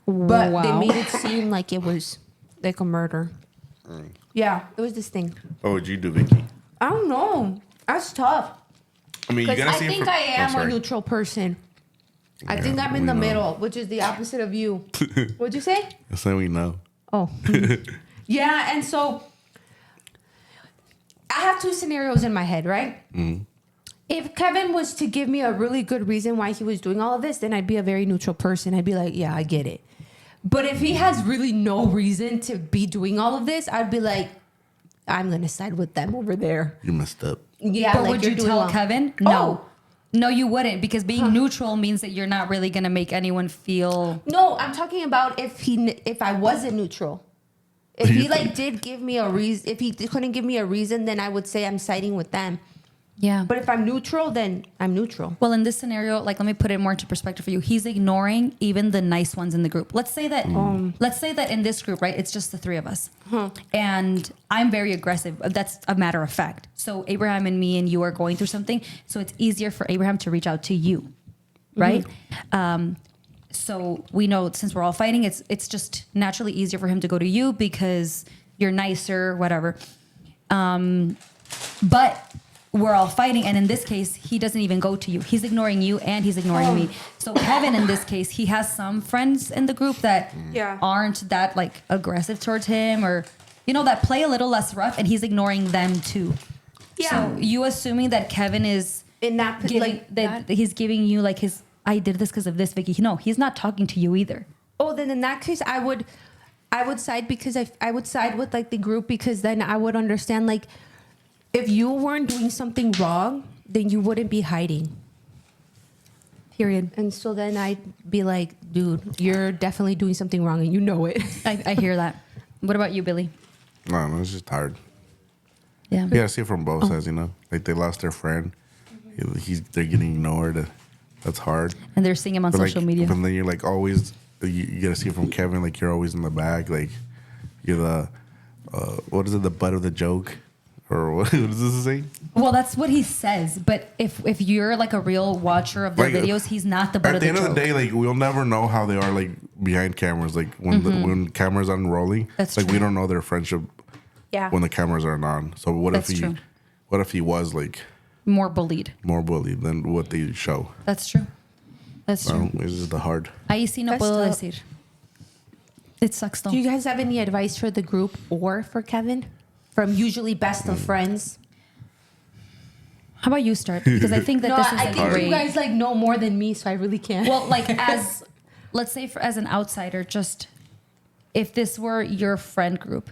But they made it seem like it was like a murder. Yeah, it was this thing. What would you do, Vicky? I don't know. That's tough. I mean, you Because gotta I see it think from- I am a sorry. neutral person. I Yeah, think I'm in we the know. middle, which is the opposite of you. What'd you say? That's how we know. Oh. Yeah, and so I have two scenarios in my head, right? If Kevin was to give me a really good reason why he was doing all of this, then I'd be a very neutral person. I'd be like, yeah, I get it. But if he has really no reason to be doing all of this, I'd be like, I'm going to side with them over there. You messed up. Yeah, But like would you're you doing tell wrong. Kevin? No. Oh. No, you wouldn't, because being neutral means that you're not really going to make anyone feel. No, I'm talking about if I wasn't neutral. If he like did give me a reason, if he couldn't give me a reason, then I would say I'm siding with them. Yeah. But if I'm neutral, then I'm neutral. Well, in this scenario, like, let me put it more into perspective for you. He's ignoring even the nice ones in the group. Let's say that in this group, right, it's just the three of us. And I'm very aggressive. That's a matter of fact. So Abraham and me and you are going through something. So it's easier for Abraham to reach out to you, right? So we know since we're all fighting, it's just naturally easier for him to go to you because you're nicer, whatever. But we're all fighting, and in this case, he doesn't even go to you. He's ignoring you, and he's ignoring me. So Kevin, in this case, he has some friends in the group that aren't that like aggressive towards him, or that play a little less rough, and he's ignoring them too. Yeah. So you assuming that Kevin is In that giving that he's giving you like his I did this because of this, Vicky. No, he's not talking to you either. Oh, then in that case, I would side because I would side with like the group, because then I would understand, like, if you weren't doing something wrong, then you wouldn't be hiding. Period. And so then I'd be like, dude, you're definitely doing something wrong and you know it. I hear that. What about you, Billy? No, it's just hard. Yeah. You gotta see it from both sides, Like they lost their friend. They're getting ignored. That's hard. And they're seeing him on But social media. But then you're like always. You gotta see it from Kevin. Like you're always in the back. Like you're the what is it? The butt of the joke, or what does this say? Well, that's what he says. But if you're like a real watcher of their Like, videos, he's not the butt At of the the end joke. of the day, like we'll never know how they are like behind cameras. Like when when cameras aren't rolling, That's like true. we don't know their friendship Yeah. when the cameras aren't on. So what That's if he? true. What if he was like More bullied. more bullied than what they show? That's true. That's true. It's just the hard. Ahí sí no That's puedo tough. decir. It sucks though. Do you guys have any advice for the group or for Kevin? From usually best of friends? How about you start? Because I think that No, this is I a think great. you guys like know more than me, so I really can't. Well, like as let's say as an outsider, just if this were your friend group,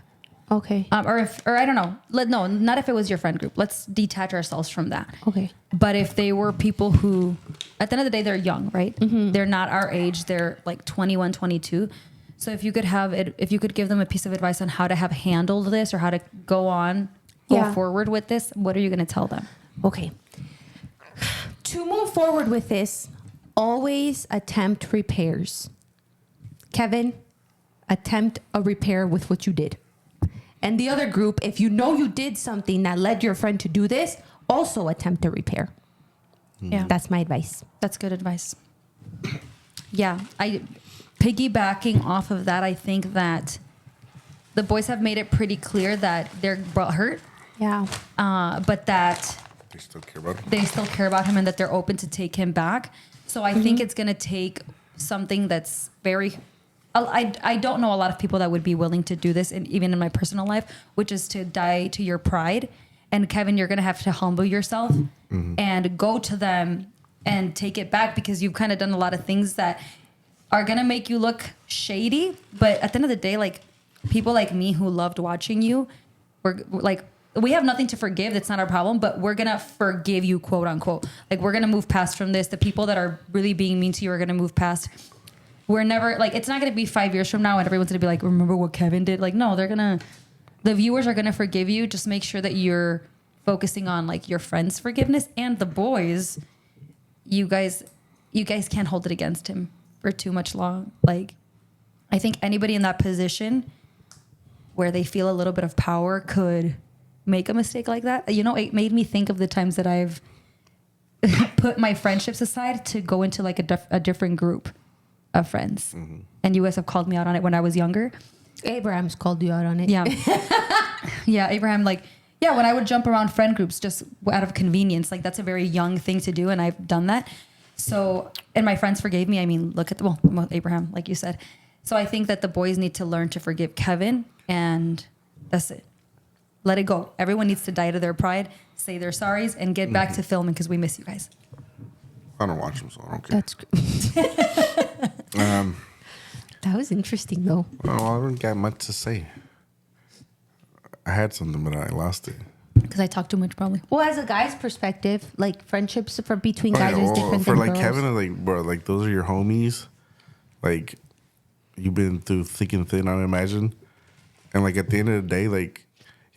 okay. or I don't know, no, not if it was your friend group. Let's detach ourselves from that. Okay. But if they were people who, at the end of the day, they're young, right? They're not our age. They're like 21, 22. So if you could give them a piece of advice on how to have handled this or how to go forward with this, what are you going to tell them? Okay. To move forward with this, always attempt repairs. Kevin, attempt a repair with what you did. And the other group, if you know you did something that led your friend to do this, also attempt a repair. Yeah, That's my advice. that's good advice. Yeah, piggybacking off of that, I think that the boys have made it pretty clear that they're hurt, Yeah. but that They still care about it. they still care about him and that they're open to take him back. So I think it's going to take something that's very... I don't know a lot of people that would be willing to do this, and even in my personal life, which is to die to your pride. And Kevin, you're going to have to humble yourself and go to them and take it back, because you've kind of done a lot of things that are going to make you look shady. But at the end of the day, like people like me who loved watching you, we have nothing to forgive. That's not our problem, but we're going to forgive you, quote unquote. Like we're going to move past from this. The people that are really being mean to you are going to move past. We're never like, it's not going to be 5 years from now and everyone's going to be like, remember what Kevin did? Like, no, the viewers are going to forgive you. Just make sure that you're focusing on like your friends' forgiveness, and the boys, you guys can't hold it against him for too much long. Like, I think anybody in that position where they feel a little bit of power could make a mistake like that. It made me think of the times that I've put my friendships aside to go into like a different group of friends. And you guys have called me out on it when I was younger. Abraham's called you out on it. Yeah. Yeah, Abraham, like, yeah, when I would jump around friend groups just out of convenience, like that's a very young thing to do, and I've done that. So, and my friends forgave me. I mean, look at well, Abraham, like you said. So I think that the boys need to learn to forgive Kevin, and that's it. Let it go. Everyone needs to die to their pride, say their sorries, and get back to filming because we miss you guys. I don't watch them, so I don't care. That's that was interesting, though. Well, I don't got much to say. I had something, but I lost it. Because I talk too much, probably. Well, as a guy's perspective, like friendships for between guys is different for than like girls. Kevin, like bro, like those are your homies. Like you've been through thick and thin, I imagine. And like at the end of the day, like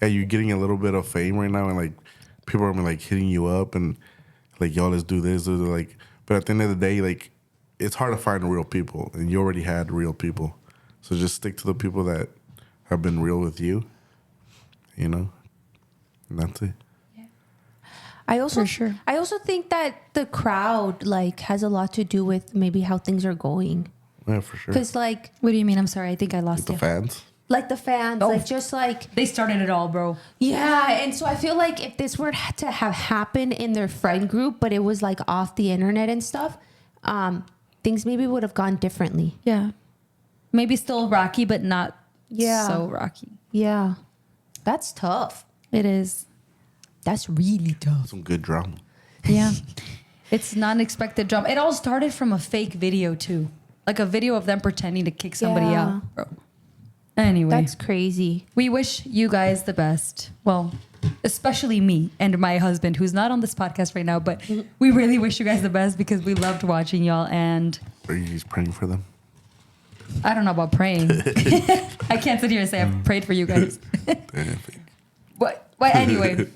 yeah, you're getting a little bit of fame right now, and like people are like hitting you up and like y'all let's do this, like. But at the end of the day, like it's hard to find real people, and you already had real people. So just stick to the people that have been real with you. You know, and that's it. I also For sure. I also think that the crowd like has a lot to do with maybe how things are going. Yeah, for sure. Because like What do you mean? I'm sorry. I think I lost The you. fans. like the fans, Oh. like just like They started it all, bro. yeah, and so I feel like if this were to have happened in their friend group, but it was like off the internet and stuff, things maybe would have gone differently. Yeah. Maybe still rocky, but not so rocky. Yeah, that's tough. It is. That's really tough. Some good drama. Yeah. It's not expected drama. It all started from a fake video, too. Like a video of them pretending to kick somebody Yeah. out, bro. Anyway, That's crazy. we wish you guys the best. Well, especially me and my husband, who's not on this podcast right now, but we really wish you guys the best because we loved watching y'all. And Are you just praying for them? I don't know about praying. I can't sit here and say I've prayed for you guys. But anyway,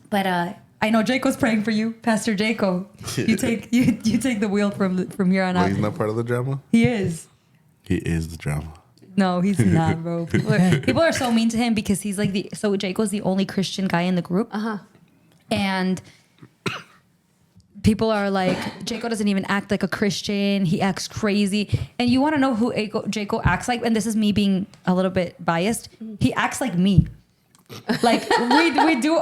but I know Jaco's praying for you, Pastor Jaco. You take the wheel from here on Well, out. he's not part of the drama? He is. He is the drama. No, he's not, bro. People are so mean to him because he's like Jaco's the only Christian guy in the group. And people are like, Jaco doesn't even act like a Christian. He acts crazy. And you want to know who Jaco acts like? And this is me being a little bit biased. He acts like me. Like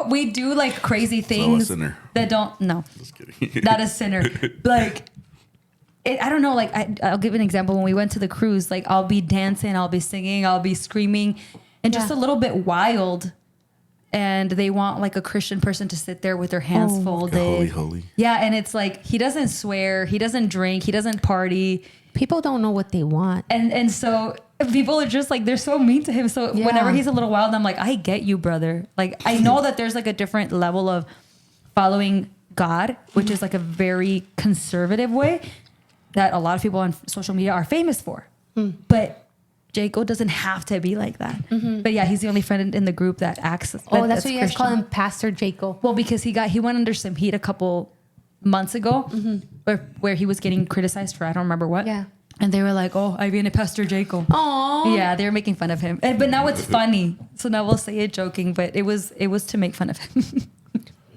we do like crazy things sinner. that don't. No, Just kidding. not a sinner. Like. I don't know, like, I'll give an example. When we went to the cruise, like, I'll be dancing, I'll be singing, I'll be screaming, and just a little bit wild. And they want, like, a Christian person to sit there with their hands folded. Holy. Yeah, and it's like, he doesn't swear, he doesn't drink, he doesn't party. People don't know what they want. And so people are just, like, they're so mean to him. So whenever he's a little wild, I'm like, I get you, brother. Like, I know that there's, like, a different level of following God, which is, like, a very conservative way that a lot of people on social media are famous for. But Jaco doesn't have to be like that. But yeah, he's the only friend in the group that acts. That's what you guys call him, Pastor Jaco. Well, because he went under some heat a couple months ago where he was getting criticized for, I don't remember what. Yeah. And they were like, oh, I viene Pastor Jaco. Aww. Yeah, they were making fun of him. But now it's funny. So now we'll say it joking, but it was to make fun of him.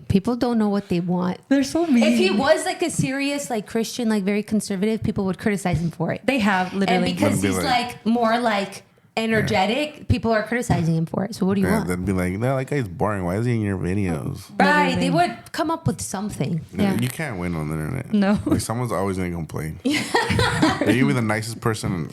People don't know what they want. They're so mean. If he was like a serious, like Christian, like very conservative, people would criticize him for it. They have, literally. And because Wouldn't be he's like- like more like energetic, people are criticizing him for it. So what do you Yeah, want? they'd be like, no, that guy's boring. Why is he in your videos? Right. Literally. They would come up with something. Yeah. You can't win on the internet. No. Like, someone's always going to complain. They can be the nicest person.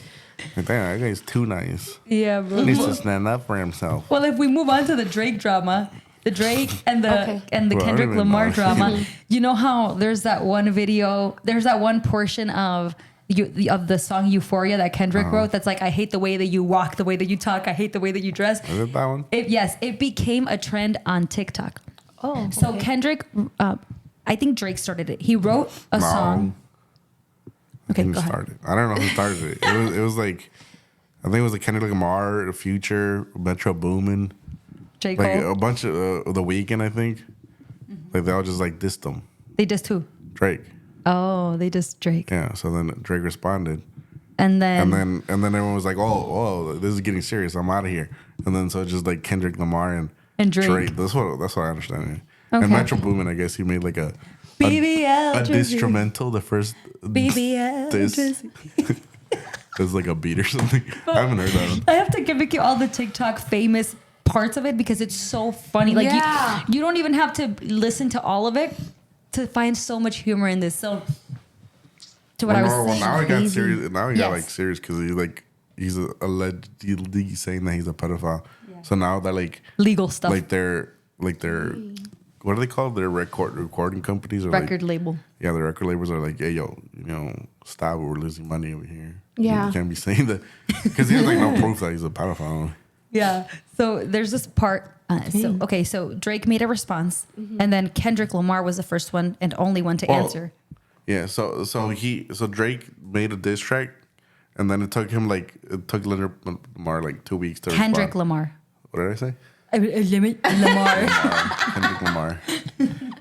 Like, damn, that guy's too nice. Yeah, bro. He needs to stand up for himself. Well, if we move on to the Drake drama, the Drake and the Okay. and the Well, I Kendrick don't even Lamar know. drama, you know how there's that one video, there's that one portion of the song Euphoria that Kendrick wrote that's like, I hate the way that you walk, the way that you talk, I hate the way that you dress. Is it that one? It became a trend on TikTok. Oh. So okay. Kendrick, I think Drake started it. He wrote a No. song. Okay, Who go ahead. started? I don't know who started it. It was like, I think it was like Kendrick Lamar, The Future, Metro Boomin, J. like Cole. a bunch of The Weeknd, I think. Like they all just like dissed him. They just who? Drake. Oh, they just Drake. Yeah. So then Drake responded, And then and then everyone was like, "Oh, this is getting serious. I'm out of here." And then so just like Kendrick Lamar and And Drake. That's what I understand. Okay. And Metro Boomin, I guess he made like a BBL a Drizzy. instrumental. The first BBL diss. Drizzy. It's like a beat or something. I haven't heard that one. I have to give you all the TikTok famous parts of it because it's so funny. Like Yeah. you don't even have to listen to all of it to find so much humor in this. So to what I was saying. Now he got Crazy. serious. Now he got Yes. like serious because he's allegedly saying that he's a pedophile. Yeah. So now that Legal stuff. like they're what are they called? Their recording companies or Record label. Yeah, the record labels are like, hey, yo, stop. We're losing money over here. Yeah. You can't be saying that because he has like no proof that he's a pedophile. Yeah. So there's this part. So Drake made a response, and then Kendrick Lamar was the first one and only one to answer. Yeah. So Drake made a diss track, and then it took Leonard Lamar like 2 weeks to Kendrick respond. Lamar. What did I say? Lamar. Kendrick Lamar.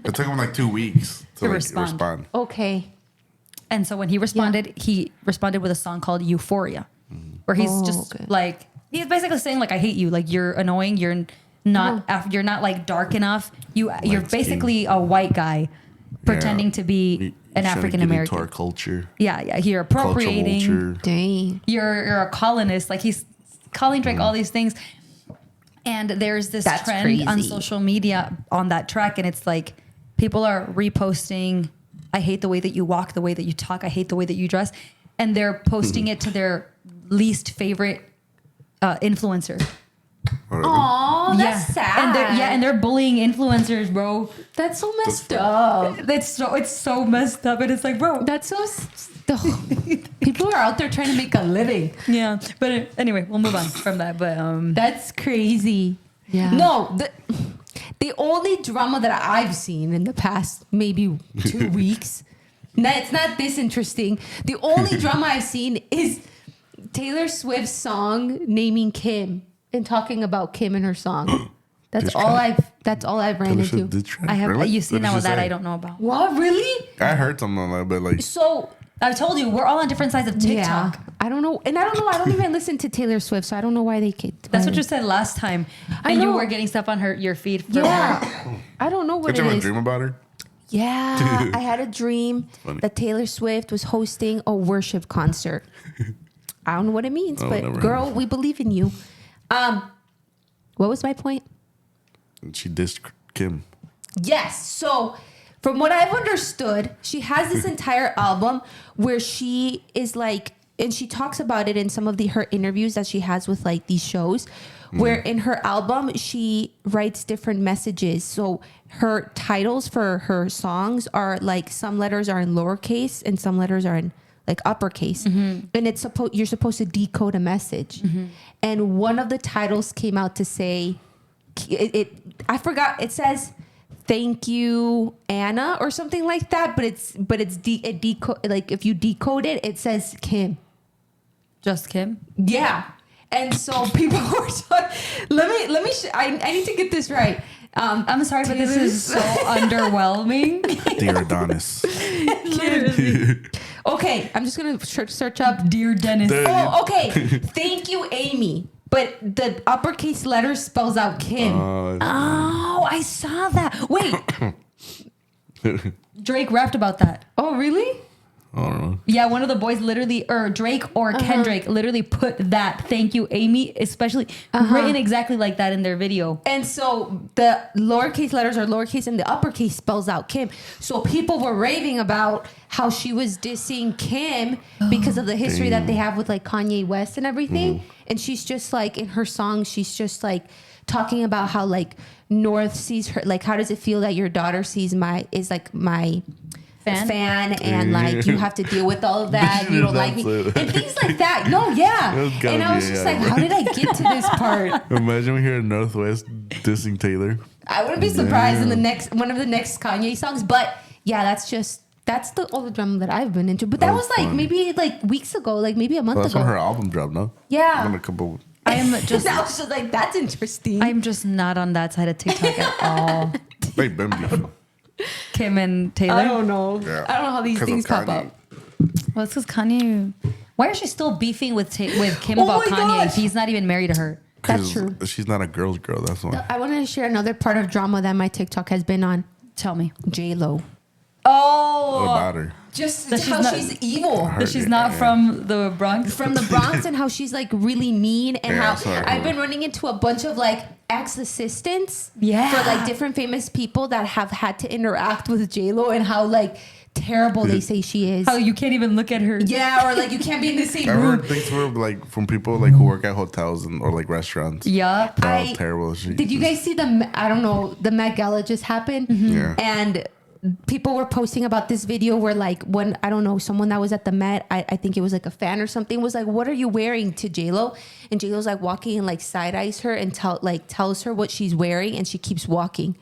It took him like 2 weeks to respond. Okay. And so when he responded with a song called Euphoria, where he's he's basically saying like, I hate you. Like you're annoying. You're not, you're not like dark enough. You're basically a white guy pretending to be an African American. Our culture. Yeah. You're appropriating. Culture. Dang. You're a colonist. Like he's calling Drake all these things. And there's this trend crazy. on social media on that track. And it's like people are reposting, I hate the way that you walk, the way that you talk. I hate the way that you dress. And they're posting it to their least favorite influencer. Oh, that's sad. And they're bullying influencers, bro. That's so messed up. It's so messed up. And it's like, bro. That's so. People are out there trying to make a living. Yeah. But anyway, we'll move on from that. But That's crazy. Yeah. No, the only drama that I've seen in the past maybe 2 weeks, it's not this interesting. The only drama I've seen is Taylor Swift's song naming Kim and talking about Kim and her song. That's all I've ran into. I have Really? you seen What did now she that say? I don't know about. What, really? I heard something on that, but like, So I told you we're all on different sides of TikTok. yeah, I don't know. I don't even listen to Taylor Swift, so I don't know why they could. That's what you said last time. I And you know. were getting stuff on your feed from her. Yeah, I don't know what did you it have a is. dream about her? Yeah, I had a dream funny. that Taylor Swift was hosting a worship concert. I don't know what it means, but never girl, mind. we believe in you. What was my point? And she dissed Kim. Yes. So, from what I've understood, she has this entire album where she is like, and she talks about it in some of her interviews that she has with like these shows, where in her album she writes different messages. So her titles for her songs are like some letters are in lowercase and some letters are in like uppercase, and it's you're supposed to decode a message. And one of the titles came out to say, I forgot. It says, "Thank you, Anna," or something like that. But it decode, like if you decode it, it says Kim. Just Kim. Yeah. And so people were let me I need to get this right. I'm sorry, but this is so underwhelming. Dear Adonis. Literally. Okay, I'm just gonna search up. Dear Dennis. Oh, okay. Thank you, Amy. But the uppercase letter spells out Kim. Oh, I saw that. Wait. Drake rapped about that. Oh, really? I don't know. Yeah, one of the boys literally, or Drake or Kendrick literally put that "thank you, Amy," especially written exactly like that in their video. And so the lowercase letters are lowercase and the uppercase spells out Kim. So people were raving about how she was dissing Kim because of the history that they have with like Kanye West and everything. And she's just like, in her song, she's just like talking about how like North sees her, like how does it feel that your daughter sees my fan and like you have to deal with all of that. You don't like me and things like that. No, yeah. And I was just like, how did I get to this part? Imagine we hear Northwest dissing Taylor. I wouldn't be surprised in the next one of the next Kanye songs. But yeah, that's the only drama that I've been into. But that was like maybe like weeks ago, like maybe a month Well, that's ago. when her album dropped, no? Yeah. In a couple. I am just. I was just like, that's interesting. I'm just not on that side of TikTok at all. They've been beefing. Kim and Taylor. I don't know. Yeah. I don't know how these 'Cause of things pop Kanye. up. Well, it's because Kanye. Why is she still beefing with Kim Oh about my Kanye gosh. if he's not even married to her? That's 'Cause true. She's not a girl's girl. That's why. I wanted to share another part of drama that my TikTok has been on. Tell me. J-Lo. What Oh, about her? Just That she's how not- she's evil. that she's not from the Bronx. From the Bronx and how she's like really mean and Yeah, how sorry. I've been running into a bunch of like ex-assistants Yeah. for like different famous people that have had to interact with J-Lo and how like terrible they say she is. How you can't even look at her. Yeah, or like you can't be in the same I room. heard things from people like who work at hotels or like restaurants. Yup. How terrible she Did you guys see I don't know, the Met Gala just happened? Yeah. And people were posting about this video where like when, I don't know, someone that was at the Met, I think it was like a fan or something, was like, what are you wearing to J-Lo? And J-Lo's like walking and like side eyes her and tells her what she's wearing and she keeps walking.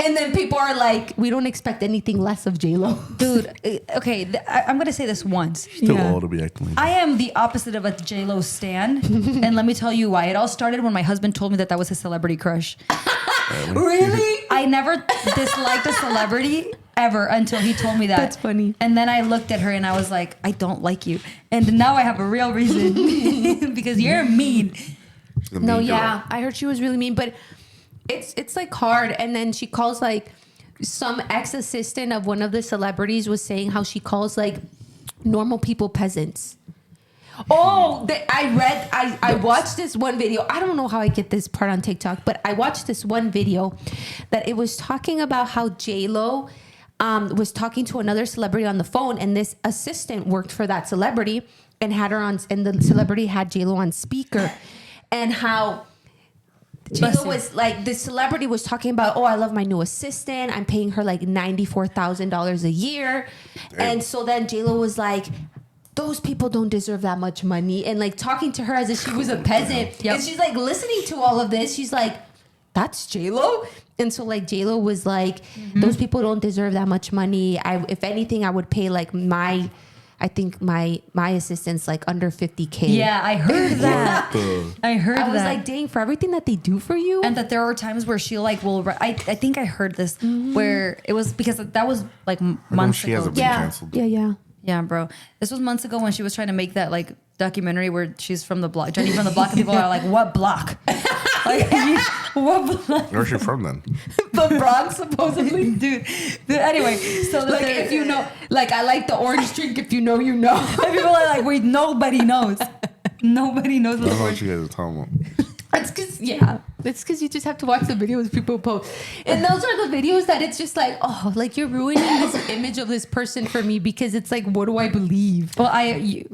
And then people are like, we don't expect anything less of J-Lo. Dude, okay, I'm going to say this once. Still old to be acting like that. I am the opposite of a J-Lo stan. And let me tell you why. It all started when my husband told me that was his celebrity crush. Really? I never disliked a celebrity ever until he told me that. That's funny. And then I looked at her and I was like, I don't like you. And now I have a real reason because you're mean. The No, mean girl. yeah. I heard she was really mean, but it's like hard. And then she calls like some ex-assistant of one of the celebrities was saying how she calls like normal people peasants. Oh, I watched this one video. I don't know how I get this part on TikTok, but I watched this one video that it was talking about how J-Lo was talking to another celebrity on the phone, and this assistant worked for that celebrity and had her on, and the celebrity had J-Lo on speaker, and how J-Lo was like, the celebrity was talking about, oh, I love my new assistant. I'm paying her like $94,000 a year. Damn. And so then J-Lo was like, those people don't deserve that much money. And like talking to her as if she was a peasant. Yep. And she's like listening to all of this. She's like, that's J-Lo? And so like J-Lo was like, those people don't deserve that much money. If anything, I would pay like my assistant's like under 50K. Yeah, I heard that. I heard I was that. like, dang, for everything that they do for you. And that there are times where she like will. I think I heard this where it was because that was like months she ago. hasn't been canceled. Yeah. Yeah, bro. This was months ago when she was trying to make that like documentary where she's from the block, Jenny from the block, and people are like, "What block? Like, what block?" Where's she from then? The Bronx, supposedly. Dude. Anyway, so Like, if you know, like, I like the orange drink. If you know, you know. and people are like, "Wait, nobody knows. Nobody knows what That's the what you guys are talking about. It's because you just have to watch the videos people post. And those are the videos that it's just like, oh, like you're ruining this image of this person for me because it's like, what do I believe? Well,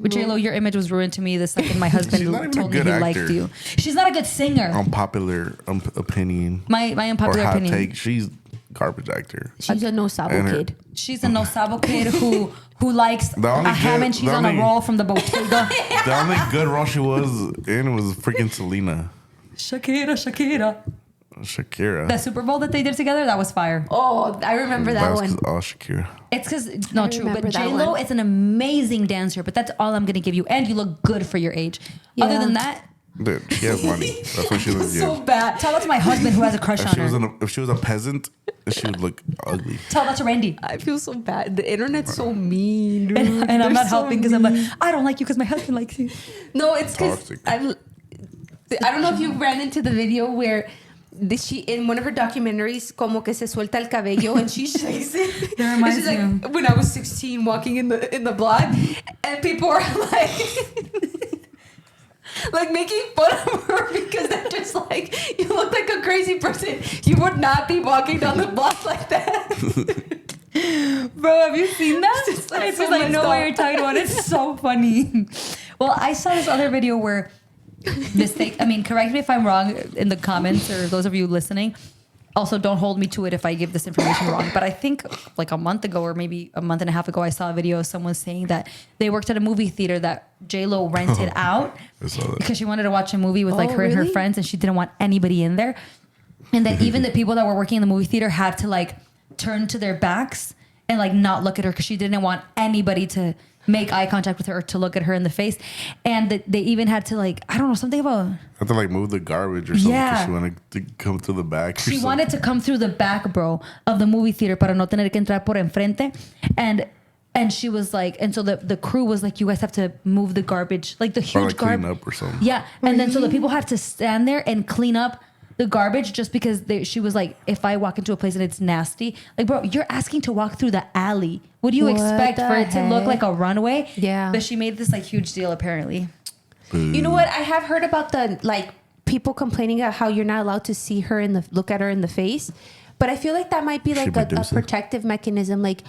J-Lo, your image was ruined to me the second my husband She's not even told a me he good liked actor. you. She's not a good singer. Unpopular opinion. My Or unpopular hot opinion. take. She's garbage actor. She's a no sabo And her- kid. She's a no sabo kid who likes The only a ham good- and cheese the on a only- roll from the Bottega. The only good role she was in was freaking Selena. Shakira. Shakira. The Super Bowl that they did together, that was fire. Oh, I remember that was one. 'cause- Oh, Shakira. It's because, no, true, remember but that J-Lo one. is an amazing dancer, but that's all I'm going to give you. And you look good for your age. Yeah. Other than that, Dude, she has money. That's what she looks So good. bad. tell that to my husband who has a crush on her. If she was a peasant, she would look ugly. Tell that to Randy. I feel so bad. The internet's so mean, dude. And I'm They're not so helping because I'm like, mean. I don't like you because my husband likes you. No, it's because Toxic. I don't know if you ran into the video where she in one of her documentaries como que se suelta el cabello and she shakes it. That reminds She's like, me. when I was 16 walking in the block and people are like making fun of her because they're just like, you look like a crazy person. You would not be walking down the block like that. Bro, have you seen that? It's like It's so just like, I know messed what up. you're talking about. It's so funny. Well, I saw this other video where correct me if I'm wrong in the comments or those of you listening. Also, don't hold me to it if I give this information wrong. But I think like a month ago or maybe a month and a half ago, I saw a video of someone saying that they worked at a movie theater that J-Lo rented out I saw that. because she wanted to watch a movie with like Oh, her and her really? friends and she didn't want anybody in there. And then even the people that were working in the movie theater had to like turn to their backs and like not look at her because she didn't want anybody to make eye contact with her or to look at her in the face. And they even had to like, I don't know, something about... I have to like move the garbage or something because Yeah. she wanted to come to the back. She wanted to come through the back, bro, of the movie theater para no tener que entrar por enfrente. And she was like, and so the crew was like, you guys have to move the garbage, like the or huge like clean garbage. up or something. Yeah. And then so the people had to stand there and clean up the garbage just because she was like, if I walk into a place and it's nasty, like, bro, you're asking to walk through the alley. What do you expect for it to look like a runway? Yeah. But she made this like huge deal apparently. You know what? I have heard about the like people complaining about how you're not allowed to see her look at her in the face. But I feel like that might be like a protective mechanism. Like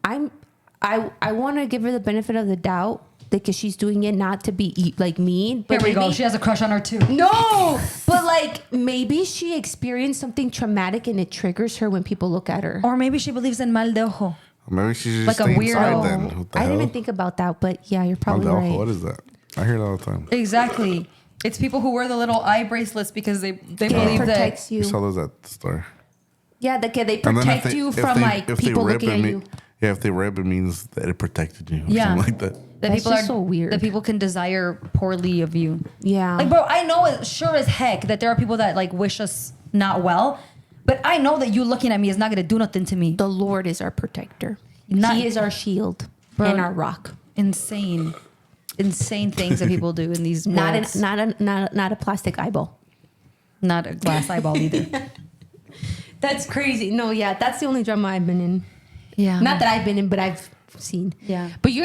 I want to give her the benefit of the doubt because she's doing it not to be like mean. But Here we go. She has a crush on her too. No, but like maybe she experienced something traumatic and it triggers her when people look at her. Or maybe she believes in mal de ojo. Maybe she just Like a stay weirdo. inside then. What the I hell? didn't even think about that, but yeah, you're probably Mal de right. ojo, what is that? I hear it all the time. Exactly. It's people who wear the little eye bracelets because they It believe that. protects you. You saw those at the store. Yeah, they And then protect you from like people looking at you. Yeah, if they rip, it means that it protected you. Or Yeah. something like that. That That's people just are so weird. That people can desire poorly of you. Yeah. Like, bro, I know it sure as heck that there are people that like wish us not well, but I know that you looking at me is not gonna do nothing to me. The Lord is our protector. Not- He is our shield Bro, and our rock. Insane things that people do in these Not worlds. not a plastic eyeball. Not a glass eyeball either. That's crazy. No, yeah, that's the only drama I've been in. Yeah. Not that I've been in, but I've seen. Yeah. But you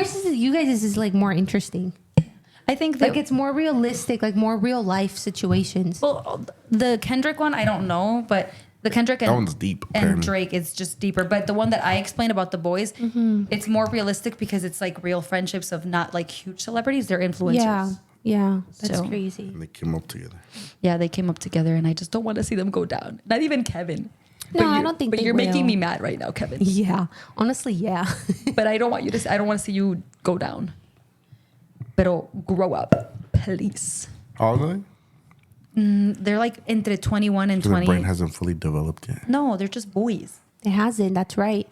guys is like more interesting. I think that Like it's more realistic, like more real life situations. well, the Kendrick one, I don't know, but the Kendrick and, That one's deep, and apparently. Drake is just deeper. But the one that I explained about the boys, it's more realistic because it's like real friendships of not like huge celebrities. They're influencers. Yeah, that's So- crazy. And they came up together. Yeah, they came up together, and I just don't want to see them go down. Not even Kevin. No, I you- don't think But they you're making will. me mad right now, Kevin. Yeah, honestly, yeah. But I don't want you to. I don't want to see you go down. Pero grow up, please. All of them? They're like entre 21 and Because their 20. brain hasn't fully developed yet. No, they're just boys. It hasn't. That's right.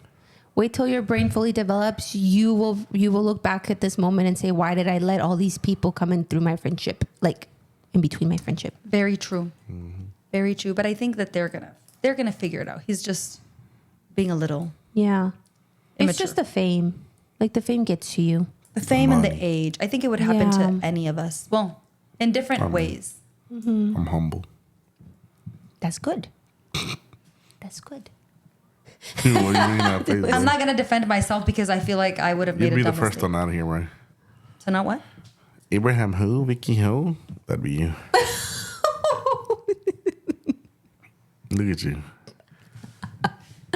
Wait till your brain fully develops. You will look back at this moment and say, "Why did I let all these people come in through my friendship? Like in between my friendship." Very true. Very true. But I think that they're gonna figure it out. He's just being a little Yeah, it's Immature. just the fame. Like the fame gets to you. the fame and the Money. age. I think it would happen Yeah. to any of us. Well, in different ways. I'm humble. That's good. That's good. What do you mean that face, I'm bro? not gonna defend myself because I feel like I would have made You'd a be the dumb first mistake. one out of here, right? So not what? Abraham who? Vicky who? That'd be you. Look at you.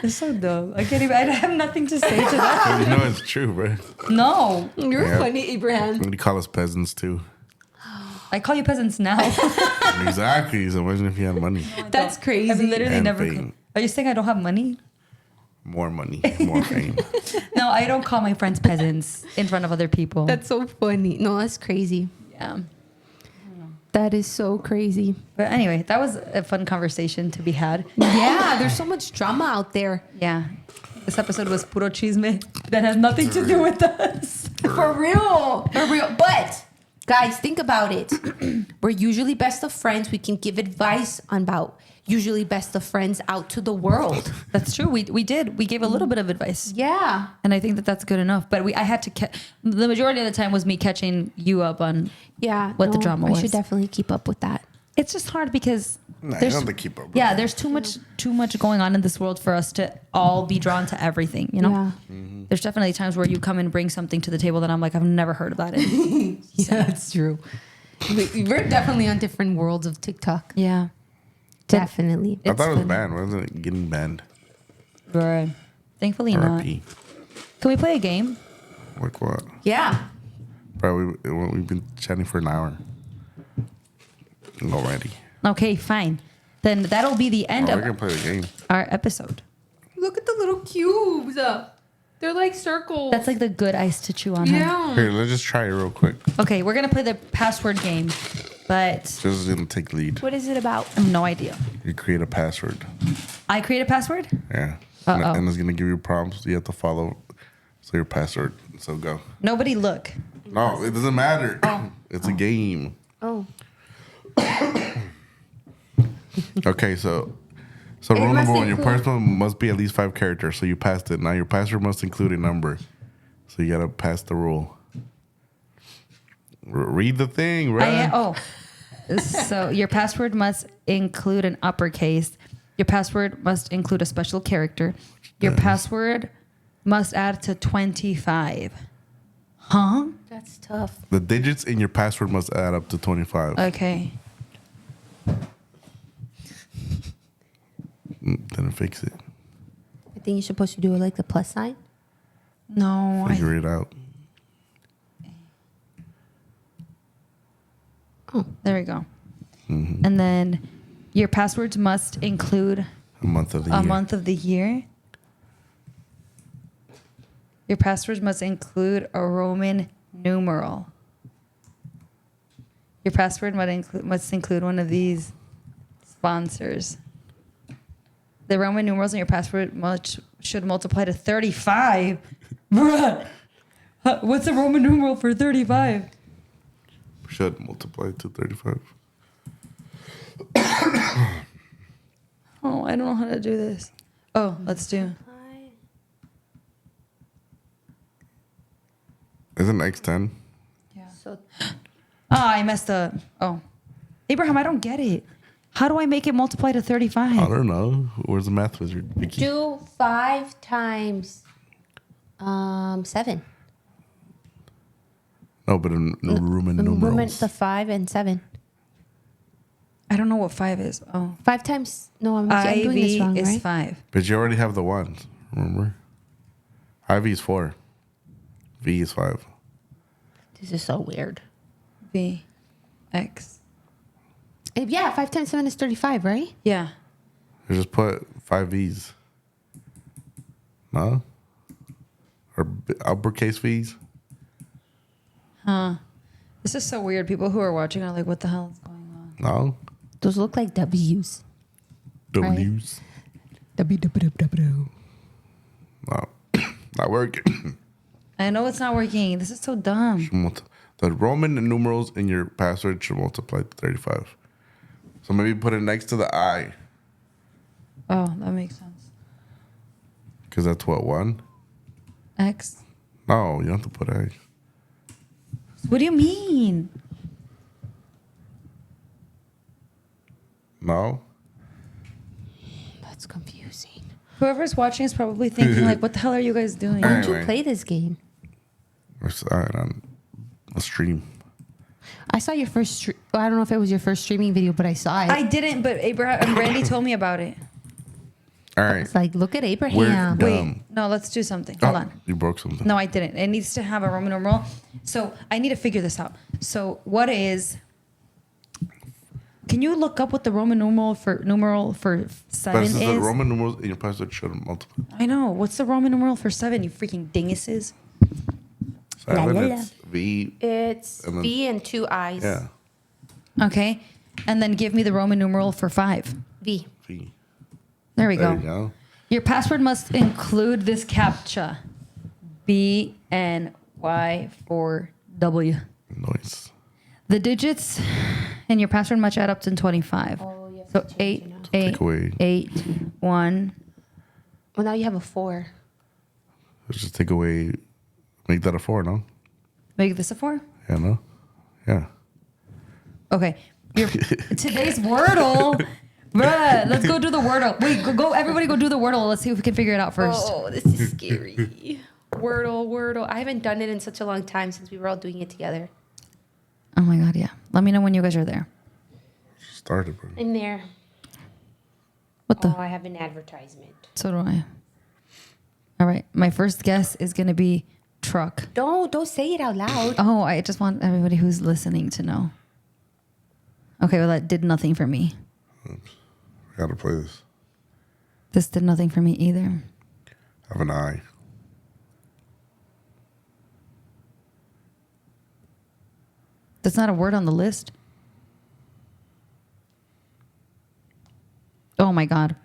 It's so dumb. I can't even. I have nothing to say to that. You know it's true, bro. No, You're Yeah. funny, Abraham. What do you call us peasants too? I call you peasants now. Exactly. So imagine if you had money. That's crazy. I've literally And never. fame. Are you saying I don't have money? More money, more fame. No, I don't call my friends peasants in front of other people. That's so funny. No, that's crazy. Yeah. That is so crazy. But anyway, that was a fun conversation to be had. Yeah, there's so much drama out there. Yeah. This episode was puro chisme that has nothing to do with us. For real. For real. But guys, think about it. We're usually best of friends. We can give advice on about usually best of friends out to the world. That's true. We did. We gave a little bit of advice. Yeah. And I think that that's good enough. But I had to the majority of the time was me catching you up on. Yeah. What the drama I was. should definitely keep up with that. It's just hard because Nah, you there's don't have to keep up. with yeah, it. there's too much going on in this world for us to all be drawn to everything. You know, Yeah. there's definitely times where you come and bring something to the table that I'm like, I've never heard about it. Yeah, that's true. We're definitely on different worlds of TikTok. Yeah, Definitely. I It's thought it was funny. banned. Wasn't it getting banned? Right. Thankfully not. RIP. Can we play a game? Like what? Yeah. Bro, we've been chatting for an hour already. Okay, fine. Then that'll be the end Oh, of we're gonna play the game. our episode. Look at the little cubes. They're like circles. That's like the good ice to chew on. Huh? yeah. Here, let's just try it real quick. Okay, we're gonna play the password game, but Just gonna take lead. What is it about? I have no idea. You create a password. I create a password. Yeah. Uh-oh. And it's gonna give you prompts you have to follow. So your password. So go. Nobody look. No, it doesn't matter. It's a game. Oh. Okay, so It rule must number one, your include- password must be at least 5 characters. So you passed it. Now your password must include a number. So you gotta pass the rule. Read the thing, right? So your password must include an uppercase. Your password must include a special character. Your password must add to 25. Huh? That's tough. The digits in your password must add up to 25. Okay. Then fix it. I think you're supposed to do it like the plus sign. No. Figure it out. There we go. Mm-hmm. And then your passwords must include A month of the a year. month of the year. Your passwords must include a Roman numeral. Your password must include one of these sponsors. The Roman numerals in your password should multiply to 35. Bruh. What's a Roman numeral for 35? Should multiply to 35. Oh, I don't know how to do this. Oh, let's do. Isn't X 10? Yeah. So I messed up. Oh. Abraham, I don't get it. How do I make it multiply to 35? I don't know. Where's the math wizard? Vicky? do 5 times 7. No, but in Roman numerals. The 5 and 7. I don't know what 5 is. Oh. 5 times. No, I'm doing this IV wrong, is right? 5. But you already have the ones, remember? IV is 4. V is 5. This is so weird. V. X. Yeah, 5 times 7 is 35, right? Yeah. You just put 5 V's. No? Or uppercase V's? Huh. This is so weird. People who are watching are like, what the hell is going on? No? Those look like W's. W's? W. No. Not working. I know it's not working. This is so dumb. The Roman numerals in your password should multiply to 35. So maybe put it next to the I. Oh, that makes sense. Because that's what, 1? X. No, you don't have to put X. What do you mean? No? That's confusing. Whoever's watching is probably thinking like, what the hell are you guys doing? Why don't Anyway. you play this game? We're on a stream. I saw your first. I don't know if it was your first streaming video, but I saw it. I didn't, but Abraham Randy told me about it. All right. It's like, look at We're Abraham. done. Wait, no, let's do something. Hold on. You broke something. No, I didn't. It needs to have a Roman numeral. So I need to figure this out. So what is? Can you look up what the Roman numeral for 7 But is? the Roman numerals in your password should multiply. I know. What's the Roman numeral for 7? You freaking dinguses. 7, la, la. it's V. It's And then- V and 2 I's. Yeah. Okay, and then give me the Roman numeral for 5. V. V. There we There go. you go. Your password must include this captcha: BNY4W. Nice. The digits in your password must add up to 25. Oh, you have So to change 8, it now. 8, Take away. 8, 1. Well, now you have a 4. Let's just take away. Make that a 4, no? Make this a 4? Yeah, no? Yeah. Okay. Today's Wordle. Bruh, let's go do the Wordle. Wait, go everybody go do the Wordle. Let's see if we can figure it out first. Oh, this is scary. Wordle. I haven't done it in such a long time since we were all doing it together. Oh my god, yeah. Let me know when you guys are there. Started, bro. I'm there. What the? Oh, I have an advertisement. So do I. All right. My first guess is going to be truck. Don't say it out loud. Oh, I just want everybody who's listening to know. Okay, well, that did nothing for me. Oops. I gotta play this. This did nothing for me either. Have an eye. That's not a word on the list. Oh my god.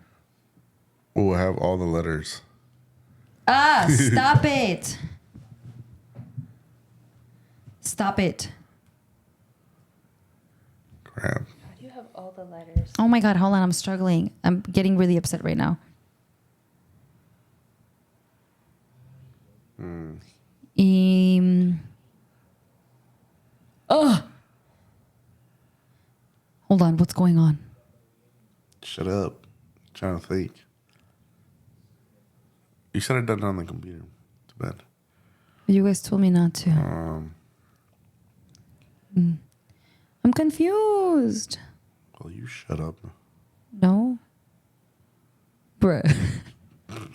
We'll have all the letters. Ah, stop it. Stop it. Crap. How do you have all the letters? Oh my god, hold on, I'm struggling. I'm getting really upset right now. Oh. Hold on. What's going on? Shut up. I'm trying to think. You should have done it on the computer. Too bad. You guys told me not to. I'm confused. Well, you shut up. No. Bruh.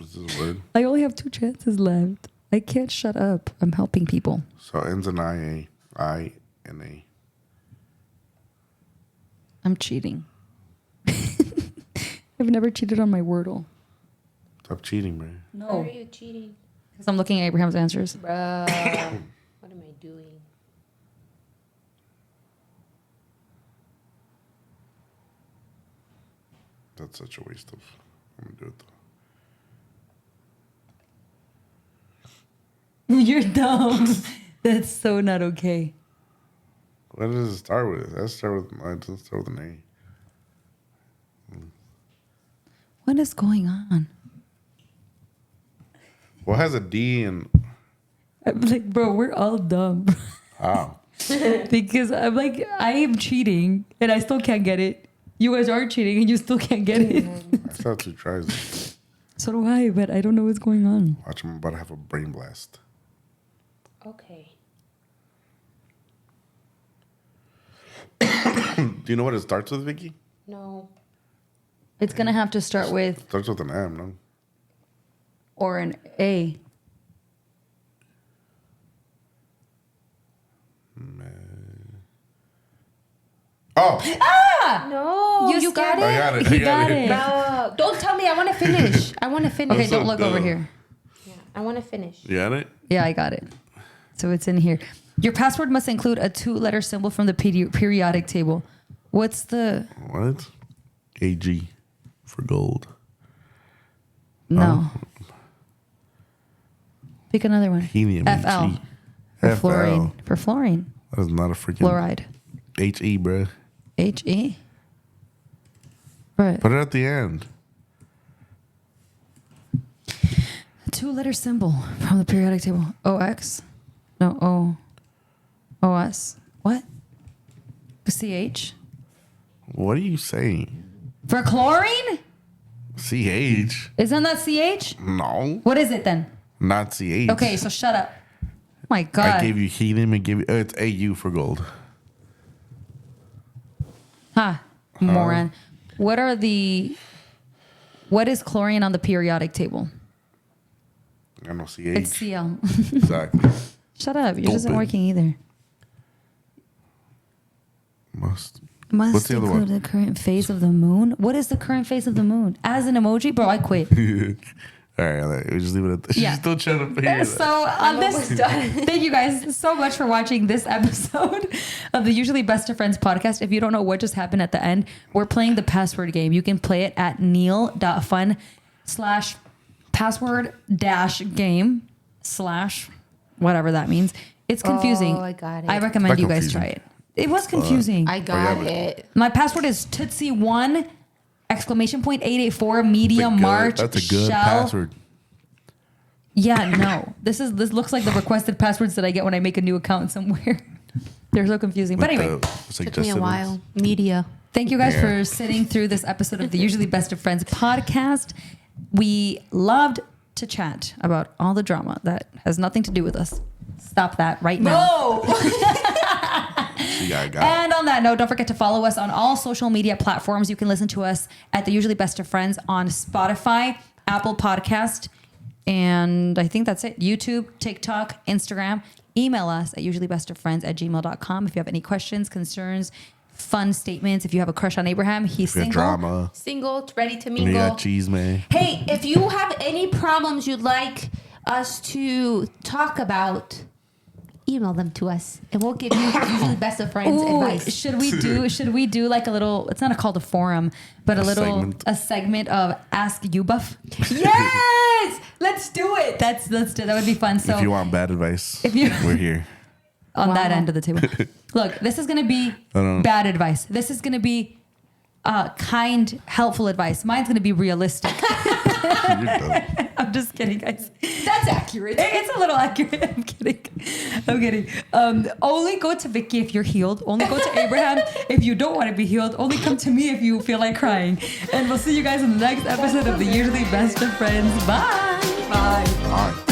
Is this a word? I only have 2 chances left. I can't shut up. I'm helping people. So it ends in IA. I and A. I'm cheating. I've never cheated on my Wordle. Stop cheating, man. Why No. are you cheating? Because I'm looking at Abraham's answers. Bruh. What am I doing? That's such a waste of. I'm gonna do it though. You're dumb. That's so not okay. What does it start with? It doesn't start with an A. What is going on? What has a D and I'm like, bro, we're all dumb. how? Because I'm like, I am cheating and I still can't get it. You guys are cheating and you still can't get it. I still have 2 tries. So do I, but I don't know what's going on. Watch, I'm about to have a brain blast. Okay. Do you know what it starts with, Vicky? No. It's going to have to start with It starts with an M, no? or an A. Oh! No. You got scared it? I got it. He I got it. Bro, don't tell me. I want to finish. I want to finish. Okay, so don't look over dumb. here. Yeah, I want to finish. You got it? Yeah, I got it. So it's in here. Your password must include a 2-letter symbol from the periodic table. What's the... What? AG for gold. No. Pick another one. Helium. FL. HE. For FL. fluorine. For fluorine. That is not a freaking Fluoride. HE, bruh. HE. Right. Put it at the end. A 2-letter symbol from the periodic table. OX. No, O. OS. What? CH. What are you saying? For chlorine? CH? Isn't that CH? No. What is it then? Not CH. Okay, so shut up. Oh my God. I gave you helium and gave you... it's AU for gold. Moron. What is chlorine on the periodic table? I know CH. It's Cl. Exactly. Shut up. Yours isn't Stupid. working either. Must Must the other include one? the current phase of the moon. What is the current phase of the moon? As an emoji? Bro, I quit. All right, we'll just leave it at that. Yeah. She's still trying to figure it So out. on this, thank you guys so much for watching this episode of the Usually Best of Friends podcast. If you don't know what just happened at the end, we're playing the password game. You can play it at neil.fun/password-game/ whatever that means. It's confusing. Oh, I got it. I recommend It's you not guys try confusing. it. It was confusing. I got it. My password is Tootsie1 ! 884 Media March That's a good Shell. password. Yeah, no. This looks like the requested passwords that I get when I make a new account somewhere. They're so confusing. But anyway, Took me a while. Media. thank you guys Yeah. for sitting through this episode of the Usually Best of Friends podcast. We loved to chat about all the drama that has nothing to do with us. Stop that right now. Yeah, I got it. And on that note, don't forget to follow us on all social media platforms. You can listen to us at the Usually Best of Friends on Spotify, Apple Podcast, and I think that's it. YouTube, TikTok, Instagram. Email us at usuallybestofriends@gmail.com if you have any questions, concerns, fun statements. If you have a crush on Abraham, he's Good single. drama. Single, ready to You mingle. got cheese, man. Hey, if you have any problems you'd like us to talk about, email them to us and we'll give you Usually Best of Friends Ooh, advice. should we do like a little, it's not a call to forum, but a segment of Ask UBOF? Yes! Let's do it. That would be fun. So If you want bad advice, If you- we're here. on that Wow. end of the table. Look, this is going to be don't know. bad advice. This is going to be kind, helpful advice. Mine's going to be realistic. done. I'm just kidding, guys. That's accurate. It's a little accurate. I'm kidding. I'm kidding. Only go to Vicky if you're healed. Only go to Abraham if you don't want to be healed. Only come to me if you feel like crying. And we'll see you guys in the next episode of the Usually Best of Friends. Bye. Bye. Bye.